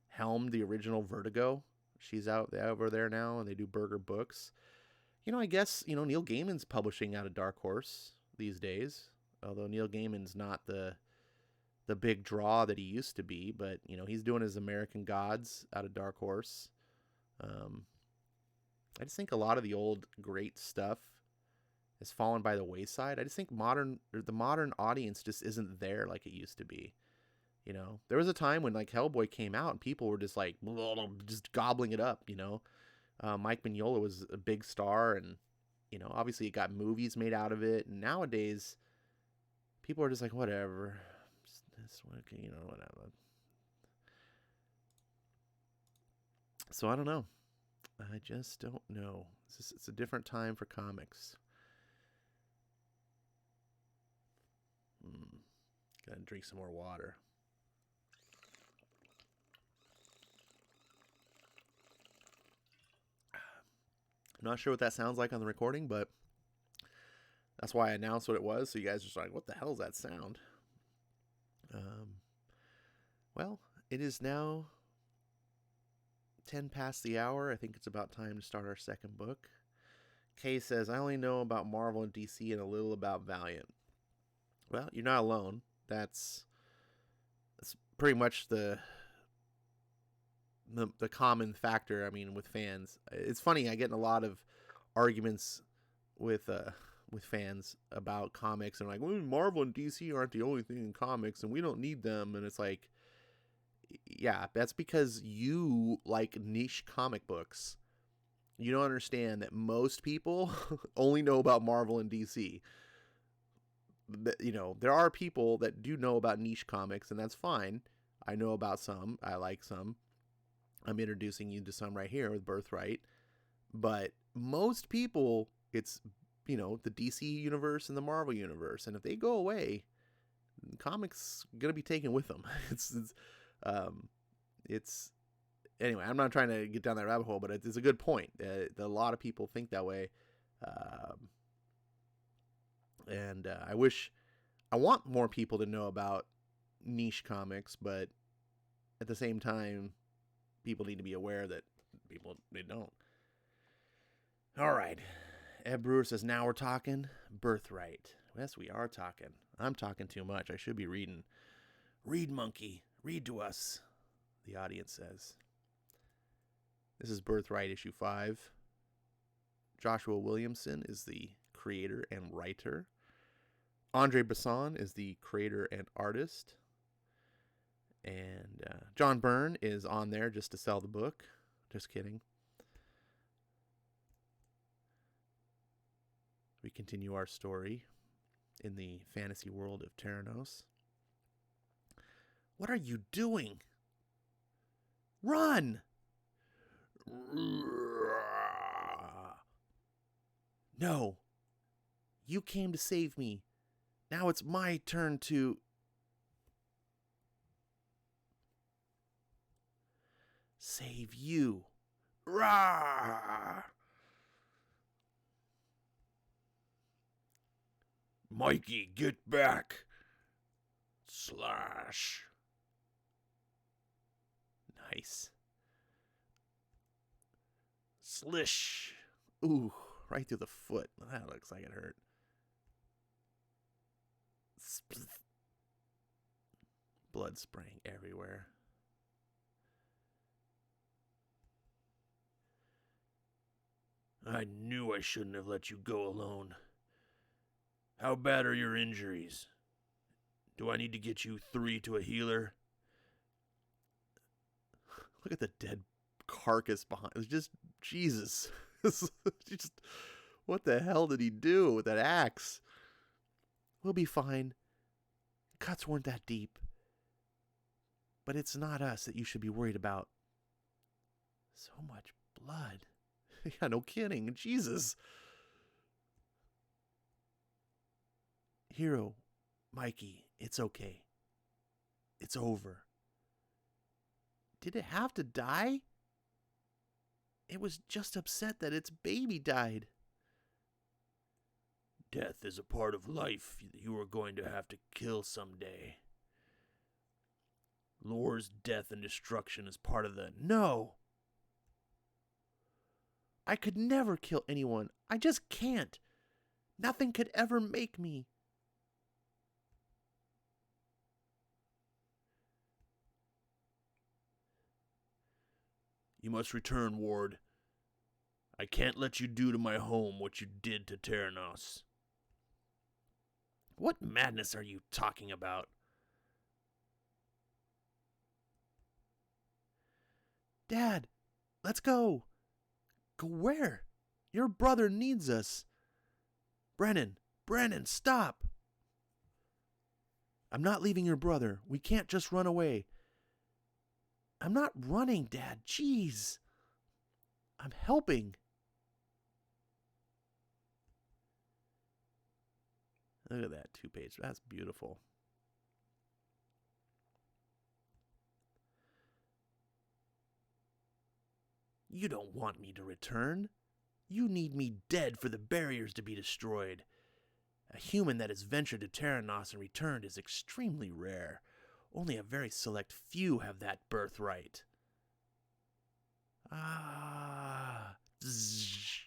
helmed the original Vertigo. She's out over there now, and they do Berger Books. I guess, Neil Gaiman's publishing out of Dark Horse these days, although Neil Gaiman's not the big draw that he used to be, but, he's doing his American Gods out of Dark Horse. I just think a lot of the old great stuff has fallen by the wayside. I just think the modern audience just isn't there like it used to be. There was a time when like Hellboy came out and people were just like just gobbling it up. Mike Mignola was a big star, and obviously it got movies made out of it. And nowadays, people are just like, whatever, whatever. So I don't know. I just don't know. It's a different time for comics. Gotta drink some more water. I'm not sure what that sounds like on the recording, but that's why I announced what it was. So you guys are like, what the hell is that sound? Well, it is now 10 past the hour. I think it's about time to start our second book. Kay says, I only know about Marvel and DC and a little about Valiant. Well, you're not alone. That's pretty much the common factor, I mean, with fans. It's funny, I get in a lot of arguments with fans about comics, and like, well, Marvel and DC aren't the only thing in comics, and we don't need them. And it's like, yeah, that's because you like niche comic books. You don't understand that most people only know about Marvel and DC. There are people that do know about niche comics, and that's fine. I know about some. I like some. I'm introducing you to some right here with Birthright. But most people, it's, the DC universe and the Marvel universe. And if they go away, comics going to be taken with them. It's anyway, I'm not trying to get down that rabbit hole, but it's a good point. A lot of people think that way. And I want more people to know about niche comics, but at the same time, people need to be aware that they don't. All right. Ed Brewer says, now we're talking Birthright. Yes, we are talking. I'm talking too much. I should be reading. Read, monkey. Read to us, the audience says. This is Birthright issue 5. Joshua Williamson is the creator and writer. Andre Besson is the creator and artist. And John Byrne is on there just to sell the book. Just kidding. We continue our story in the fantasy world of Terranos. What are you doing? Run! No. You came to save me. Now it's my turn to... save you. Rah! Mikey, get back. Slash. Nice. Slish. Ooh, right through the foot. That looks like it hurt. Blood spraying everywhere. I knew I shouldn't have let you go alone. How bad are your injuries? Do I need to get you 3 to a healer? Look at the dead carcass behind. It was just, Jesus. Just, what the hell did he do with that axe? We'll be fine. Cuts weren't that deep. But it's not us that you should be worried about. So much blood. Yeah, no kidding. Jesus. Hero, Mikey, it's okay. It's over. Did it have to die? It was just upset that its baby died. Death is a part of life you are going to have to kill someday. Lore's death and destruction is part of the... No! I could never kill anyone. I just can't. Nothing could ever make me. You must return, Ward. I can't let you do to my home what you did to Terranos. What madness are you talking about? Dad, let's go. Go where? Your brother needs us. Brennan, stop. I'm not leaving your brother. We can't just run away. I'm not running, Dad. Jeez. I'm helping. Look at that 2-page. That's beautiful. You don't want me to return. You need me dead for the barriers to be destroyed. A human that has ventured to Terranos and returned is extremely rare. Only a very select few have that birthright. Ah. Zzz.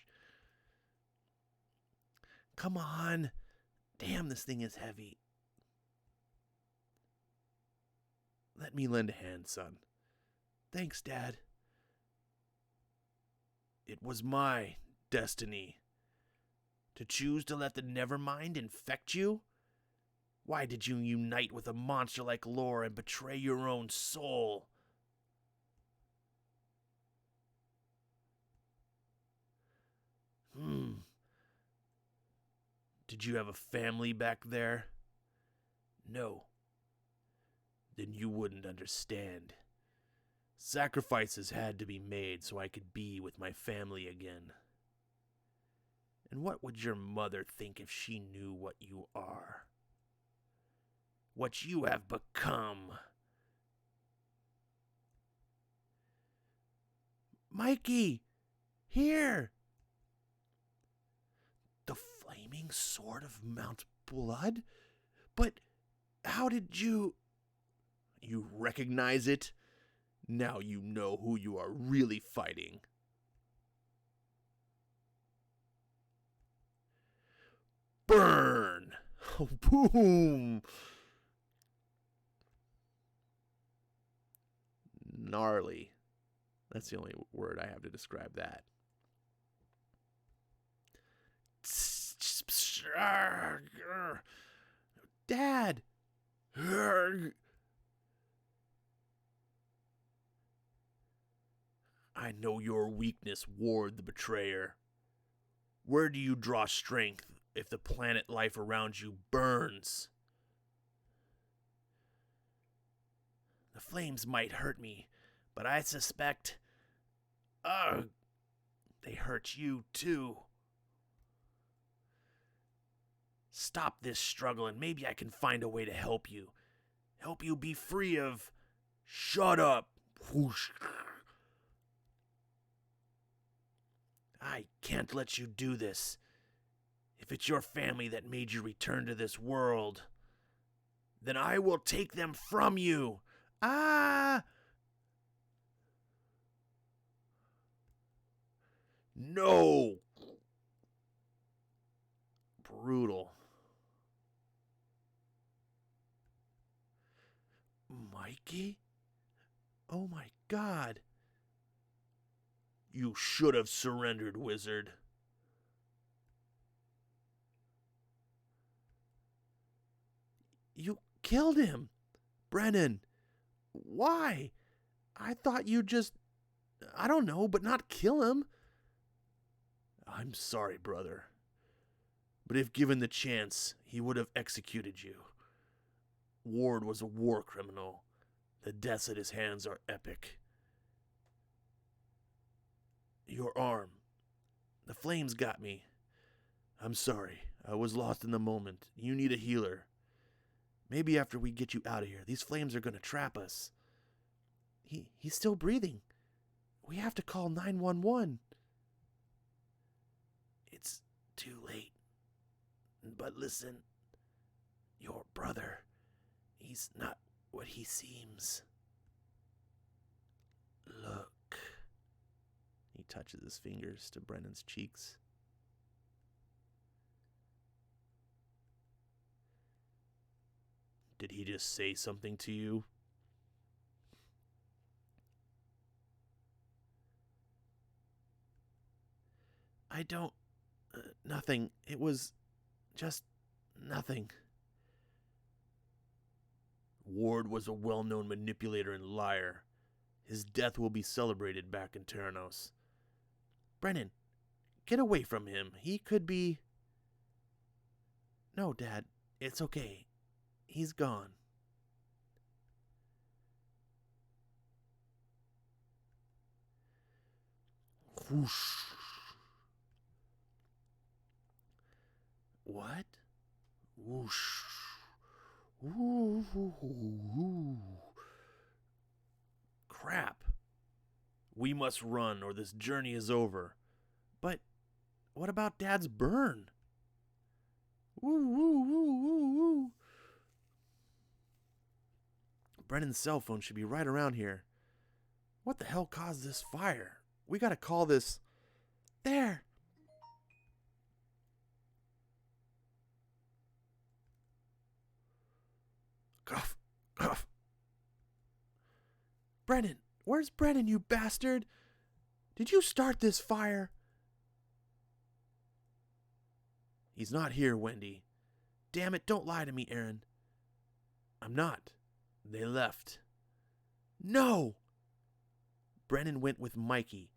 Come on. Damn, this thing is heavy. Let me lend a hand, son. Thanks, Dad. It was my destiny to choose to let the Nevermind infect you. Why did you unite with a monster like Lore and betray your own soul? Did you have a family back there? No. Then you wouldn't understand. Sacrifices had to be made so I could be with my family again. And what would your mother think if she knew what you are? What you have become? Mikey! Here! The flaming sword of Mount Blood? But how did you... You recognize it? Now you know who you are really fighting. Burn! Oh, boom! Gnarly. That's the only word I have to describe that. Dad! I know your weakness, Ward the Betrayer. Where do you draw strength if the planet life around you burns? The flames might hurt me, but I suspect... they hurt you too. Stop this struggle and maybe I can find a way to help you. Help you be free of... Shut up! Whoosh. I can't let you do this. If it's your family that made you return to this world, then I will take them from you. Ah! No! Brutal. Mikey? Oh my God. You should have surrendered, wizard. You killed him. Brennan. Why? I thought you'd just, I don't know, but not kill him. I'm sorry, brother. But if given the chance, he would have executed you. Ward was a war criminal. The deaths at his hands are epic. Your arm. The flames got me. I'm sorry. I was lost in the moment. You need a healer. Maybe after we get you out of here, these flames are going to trap us. He's still breathing. We have to call 911. It's too late. But listen, your brother, he's not what he seems. Look. He touches his fingers to Brennan's cheeks. Did he just say something to you? I don't... nothing. It was just nothing. Ward was a well-known manipulator and liar. His death will be celebrated back in Terranos. Brennan, get away from him. He could be... No, Dad. It's okay. He's gone. Whoosh. What? Whoosh. Ooh. Crap. We must run or this journey is over. But what about Dad's burn? Woo. Brennan's cell phone should be right around here. What the hell caused this fire? We gotta call this... There! Cough. Brennan! Where's Brennan, you bastard? Did you start this fire? He's not here, Wendy. Damn it, don't lie to me, Aaron. I'm not. They left. No! Brennan went with Mikey.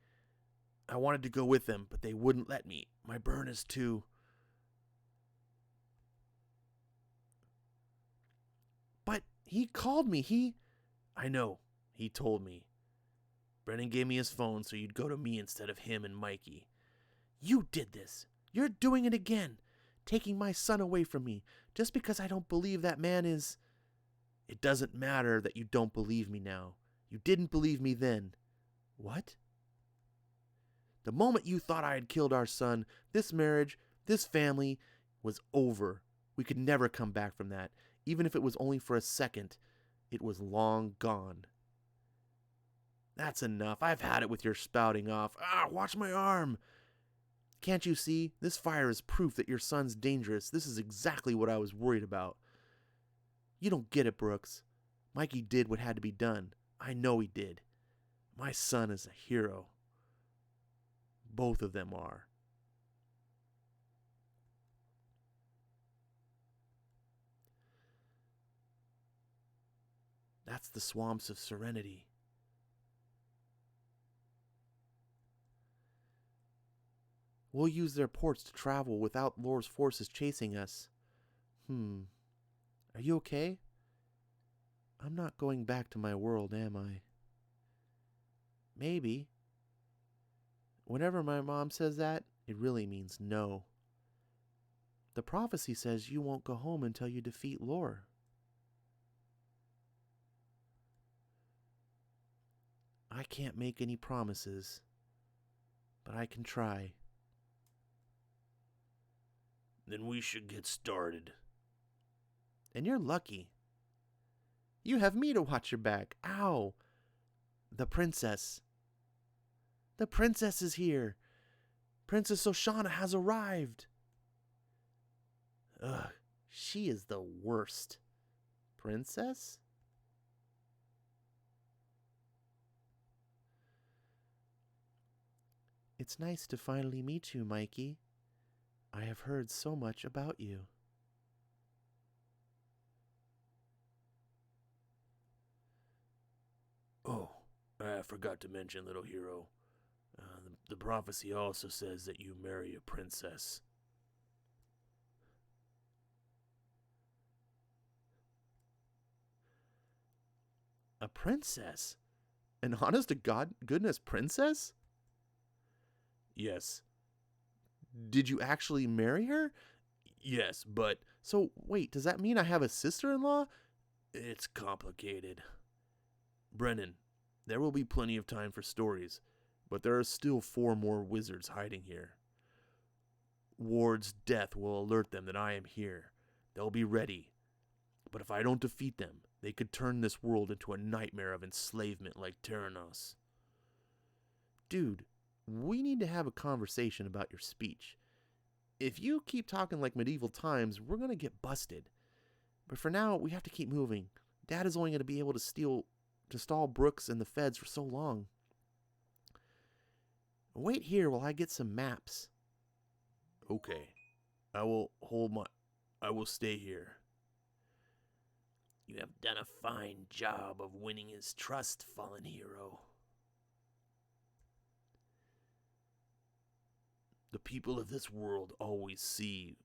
I wanted to go with them, but they wouldn't let me. My burn is too... But he called me. I know. He told me. Brennan gave me his phone so you'd go to me instead of him and Mikey. You did this. You're doing it again. Taking my son away from me just because I don't believe that man is... It doesn't matter that you don't believe me now. You didn't believe me then. What? The moment you thought I had killed our son, this marriage, this family was over. We could never come back from that. Even if it was only for a second, it was long gone. That's enough. I've had it with your spouting off. Watch my arm. Can't you see? This fire is proof that your son's dangerous. This is exactly what I was worried about. You don't get it, Brooks. Mikey did what had to be done. I know he did. My son is a hero. Both of them are. That's the swamps of Serenity. We'll use their ports to travel without Lor's forces chasing us. Are you okay? I'm not going back to my world, am I? Maybe. Whenever my mom says that, it really means no. The prophecy says you won't go home until you defeat Lor. I can't make any promises, but I can try. Then we should get started. And you're lucky. You have me to watch your back. Ow! The princess. The princess is here. Princess Oshana has arrived. Ugh, she is the worst. Princess? It's nice to finally meet you, Mikey. I have heard so much about you. Oh, forgot to mention, little hero. The prophecy also says that you marry a princess. A princess? An honest to God goodness princess? Yes. Did you actually marry her? Yes, but So, wait, does that mean I have a sister-in-law? it's complicated. Brennan, there will be plenty of time for stories, but there are still 4 more wizards hiding here. Ward's death will alert them that I am here. They'll be ready. But if I don't defeat them, they could turn this world into a nightmare of enslavement like Terranos. Dude, we need to have a conversation about your speech. If you keep talking like medieval times, we're going to get busted. But for now, we have to keep moving. Dad is only going to be able to stall Brooks and the feds for so long. Wait here while I get some maps. Okay. I will stay here. You have done a fine job of winning his trust, fallen hero. The people of this world always see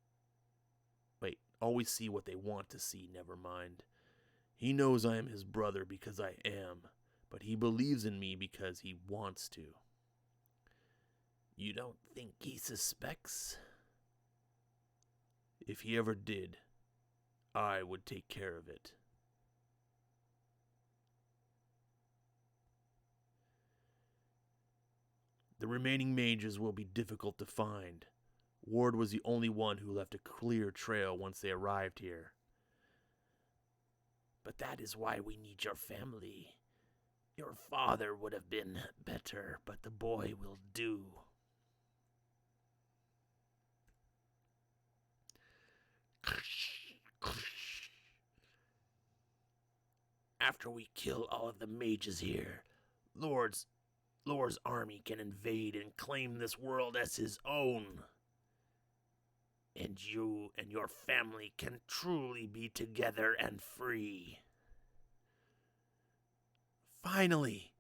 what they want to see, never mind. He knows I am his brother because I am, but he believes in me because he wants to. You don't think he suspects? If he ever did, I would take care of it. The remaining mages will be difficult to find. Ward was the only one who left a clear trail once they arrived here. But that is why we need your family. Your father would have been better, but the boy will do. After we kill all of the mages here, Lord's army can invade and claim this world as his own. And you and your family can truly be together and free. Finally!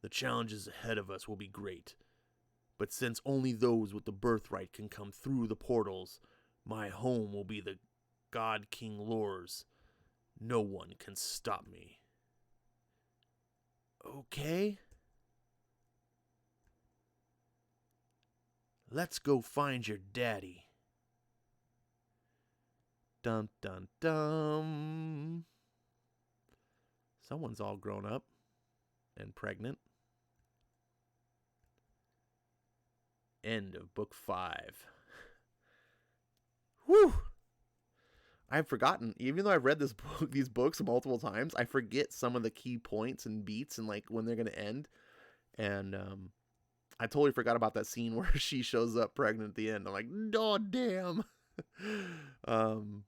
The challenges ahead of us will be great. But since only those with the birthright can come through the portals, my home will be the God King Lor's. No one can stop me. Okay. Let's go find your daddy. Dun dun dun. Someone's all grown up and pregnant. End of book 5. Whew. I've forgotten, even though I've read these books multiple times, I forget some of the key points and beats and like when they're going to end. And I totally forgot about that scene where she shows up pregnant at the end. I'm like, oh, damn. And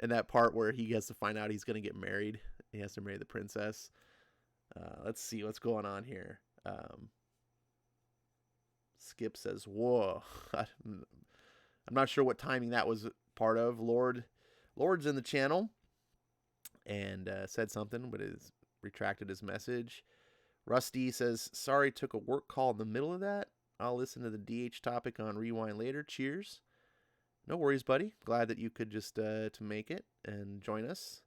that part where he has to find out he's going to get married. He has to marry the princess. Let's see what's going on here. Skip says, whoa. I'm not sure what timing that was part of. Lord's in the channel and said something, but has retracted his message. Rusty says, sorry, took a work call in the middle of that. I'll listen to the DH topic on Rewind later. Cheers. No worries, buddy. Glad that you could just to make it and join us.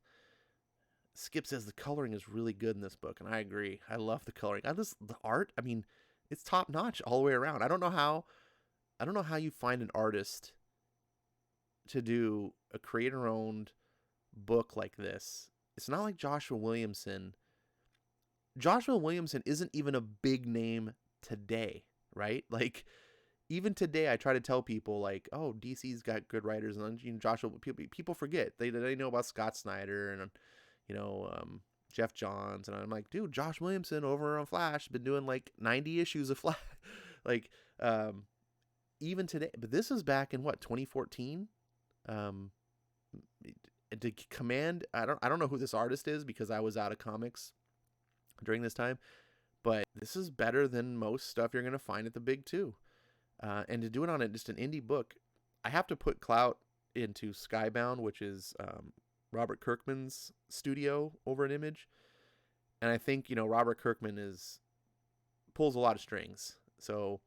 Skip says the coloring is really good in this book, and I agree. I love the coloring. The art, I mean, it's top notch all the way around. I don't know how you find an artist to do a creator-owned book like this. It's not like Joshua Williamson. Joshua Williamson isn't even a big name today, right? Like, even today, I try to tell people, like, oh, DC's got good writers, and Joshua. People forget they know about Scott Snyder and Jeff Johns, and I'm like, dude, Josh Williamson over on Flash been doing like 90 issues of Flash, like, even today. But this is back in what 2014. To Command, I don't know who this artist is because I was out of comics during this time, but this is better than most stuff you're gonna find at the big two. And to do it on just an indie book, I have to put clout into Skybound, which is Robert Kirkman's studio over at Image. And I think, Robert Kirkman pulls a lot of strings. So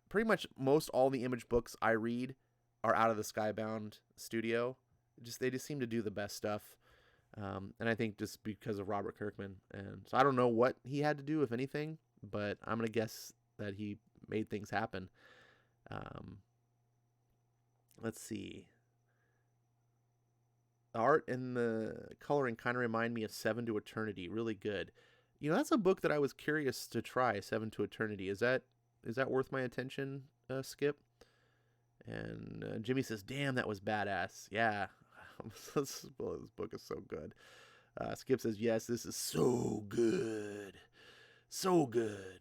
pretty much most all the Image books I read are out of the Skybound studio. They just seem to do the best stuff. And I think just because of Robert Kirkman. And so I don't know what he had to do, if anything, but I'm going to guess that he made things happen. Let's see. The art and the coloring kind of remind me of Seven to Eternity. Really good. That's a book that I was curious to try, Seven to Eternity. Is that worth my attention, Skip? And Jimmy says, damn, that was badass. Yeah. This book is so good. Skip says, yes, this is so good. So good.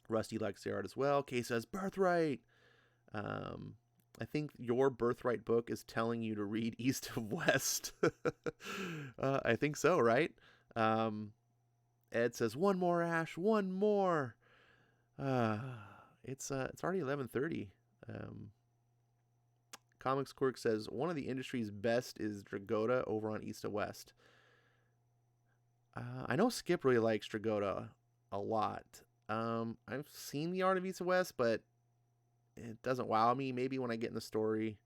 Rusty likes the art as well. Kay says, Birthright. I think your Birthright book is telling you to read East of West. I think so, right? Ed says, one more, Ash, one more. It's already 11:30. Comics Quirk says, one of the industry's best is Dragotta over on East of West. I know Skip really likes Dragotta a lot. I've seen the art of East of West, but it doesn't wow me. Maybe when I get in the story.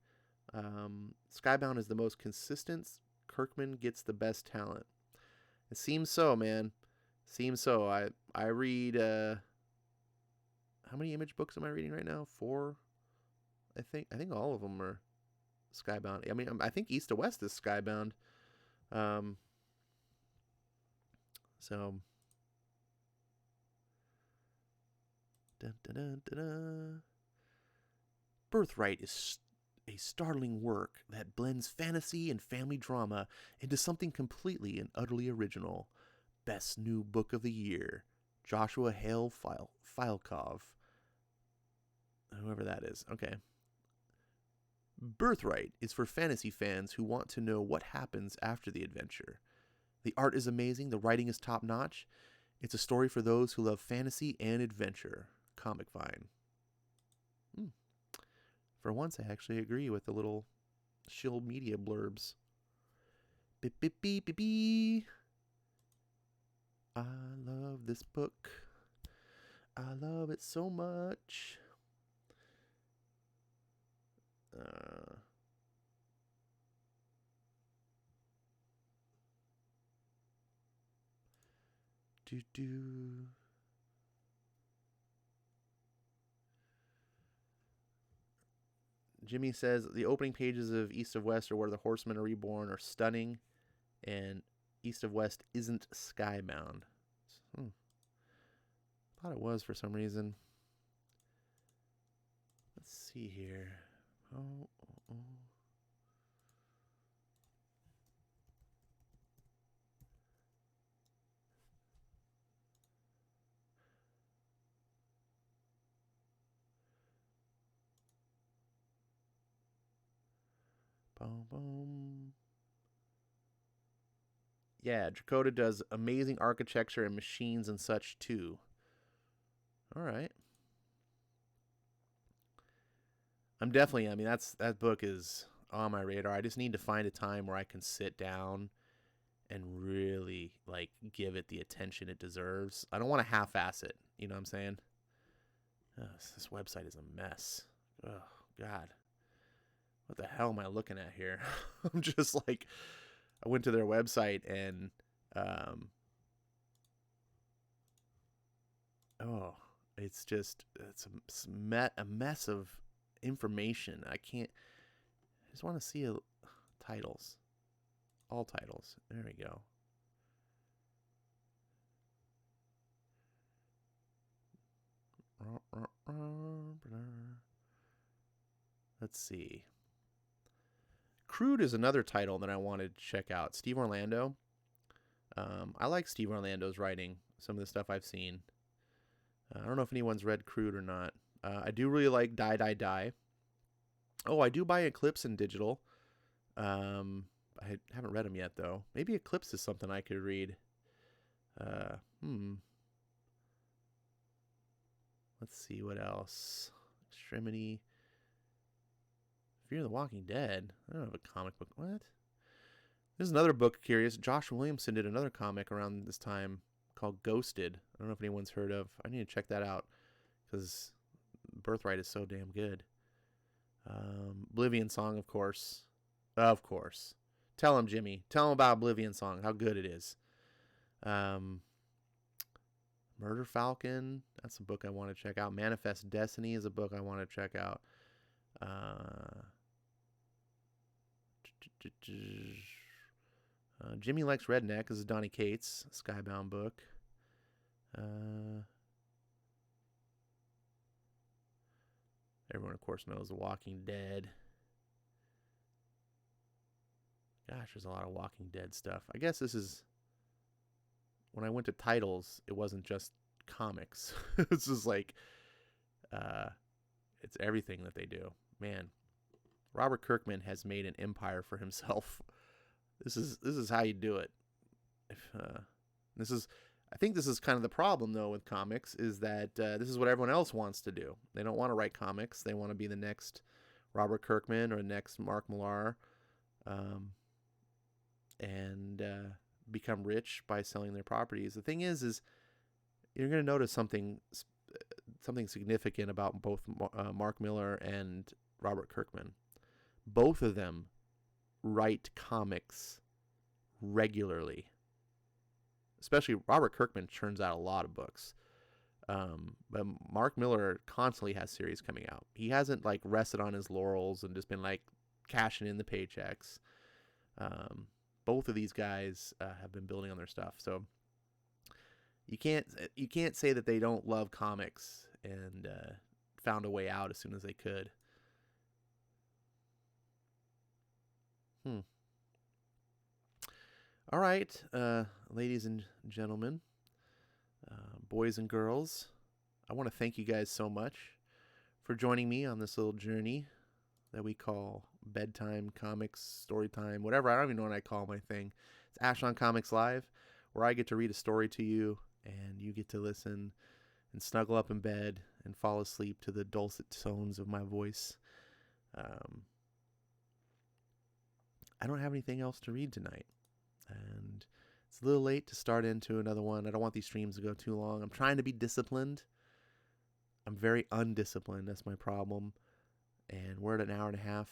Skybound is the most consistent. Kirkman gets the best talent. It seems so, man. Seems so. I read how many Image books am I reading right now? 4. I think all of them are Skybound. I mean, I think East to West is Skybound. So dun, dun, dun, dun, dun. Birthright is a startling work that blends fantasy and family drama into something completely and utterly original. Best new book of the year, Joshua Hale Filekov. Whoever that is. Okay. Birthright is for fantasy fans who want to know what happens after the adventure. The art is amazing, the writing is top-notch. It's a story for those who love fantasy and adventure. Comic Vine. For once, I actually agree with the little shill media blurbs. Beep, beep, beep, beep, beep. I love this book. I love it so much. Do. Jimmy says the opening pages of East of West are where the Horsemen are reborn are stunning, and East of West isn't Skybound. Thought it was for some reason. Let's see here. Oh. Boom, boom. Yeah, Dracotta does amazing architecture and machines and such too. All right. That book is on my radar. I just need to find a time where I can sit down and really give it the attention it deserves. I don't want to half-ass it. You know what I'm saying? This website is a mess. Oh, God. What the hell am I looking at here? I'm just I went to their website and, it's a mess of information. I just want to see titles. All titles. There we go. Let's see. Crude is another title that I wanted to check out. Steve Orlando. I like Steve Orlando's writing. Some of the stuff I've seen. I don't know if anyone's read Crude or not. I do really like Die, Die, Die. Oh, I do buy Eclipse in digital. I haven't read them yet, though. Maybe Eclipse is something I could read. Let's see what else. Extremity. Fear the Walking Dead. I don't have a comic book. What? There's another book curious. Josh Williamson did another comic around this time called Ghosted. I don't know if anyone's heard of. I need to check that out because Birthright is so damn good. Oblivion Song, of course. Of course. Tell him, Jimmy. Tell him about Oblivion Song, how good it is. Murder Falcon. That's a book I want to check out. Manifest Destiny is a book I want to check out. Jimmy Likes Redneck. This is Donnie Cates, Skybound book. Everyone, of course, knows The Walking Dead. Gosh, there's a lot of Walking Dead stuff. I guess this is... When I went to titles, it wasn't just comics. It's just like... it's everything that they do. Man, Robert Kirkman has made an empire for himself. This is how you do it. I think this is kind of the problem, though, with comics, is that this is what everyone else wants to do. They don't want to write comics. They want to be the next Robert Kirkman or the next Mark Millar, and become rich by selling their properties. The thing is you're going to notice something significant about both Mark Millar and Robert Kirkman. Both of them write comics regularly. Especially Robert Kirkman churns out a lot of books. But Mark Millar constantly has series coming out. He hasn't like rested on his laurels and just been like cashing in the paychecks. Both of these guys have been building on their stuff. So you can't say that they don't love comics and found a way out as soon as they could. All right, ladies and gentlemen, boys and girls, I want to thank you guys so much for joining me on this little journey that we call bedtime, comics, story time, whatever. I don't even know what I call my thing. It's Ashon Comics Live, where I get to read a story to you, and you get to listen and snuggle up in bed and fall asleep to the dulcet tones of my voice. I don't have anything else to read tonight. And it's a little late to start into another one. I don't want these streams to go too long. I'm trying to be disciplined. I'm very undisciplined. That's my problem. And we're at an hour and a half.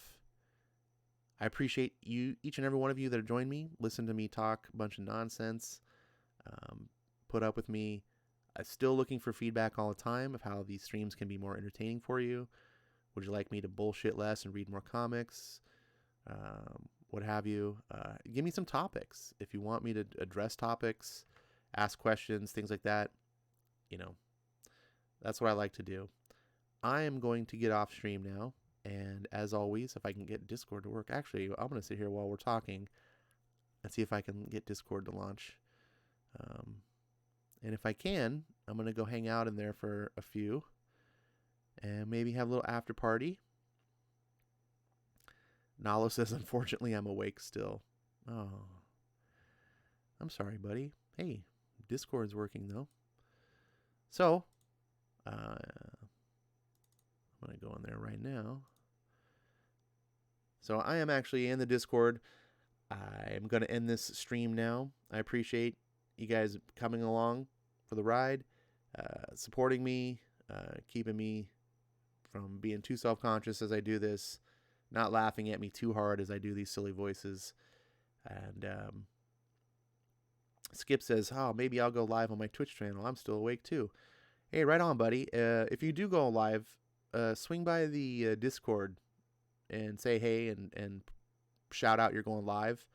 I appreciate you, each and every one of you that have joined me. Listen to me talk a bunch of nonsense. Put up with me. I'm still looking for feedback all the time of how these streams can be more entertaining for you. Would you like me to bullshit less and read more comics? What have you. Give me some topics. If you want me to address topics, ask questions, things like that, that's what I like to do. I am going to get off stream now, and as always, if I can get Discord to work, actually, I'm going to sit here while we're talking and see if I can get Discord to launch. And if I can, I'm going to go hang out in there for a few and maybe have a little after party. Nalo says, unfortunately, I'm awake still. Oh. I'm sorry, buddy. Hey, Discord's working, though. So, I'm going to go in there right now. So, I am actually in the Discord. I am going to end this stream now. I appreciate you guys coming along for the ride, supporting me, keeping me from being too self-conscious as I do this. Not laughing at me too hard as I do these silly voices. And Skip says, oh, maybe I'll go live on my Twitch channel. I'm still awake too. Hey, right on, buddy. If you do go live, swing by the Discord and say hey and shout out you're going live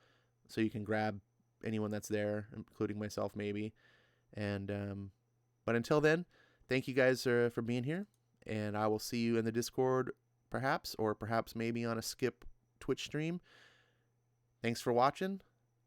so you can grab anyone that's there, including myself maybe. And but until then, thank you guys for being here. And I will see you in the Discord perhaps, or perhaps maybe on a Skip Twitch stream. Thanks for watching.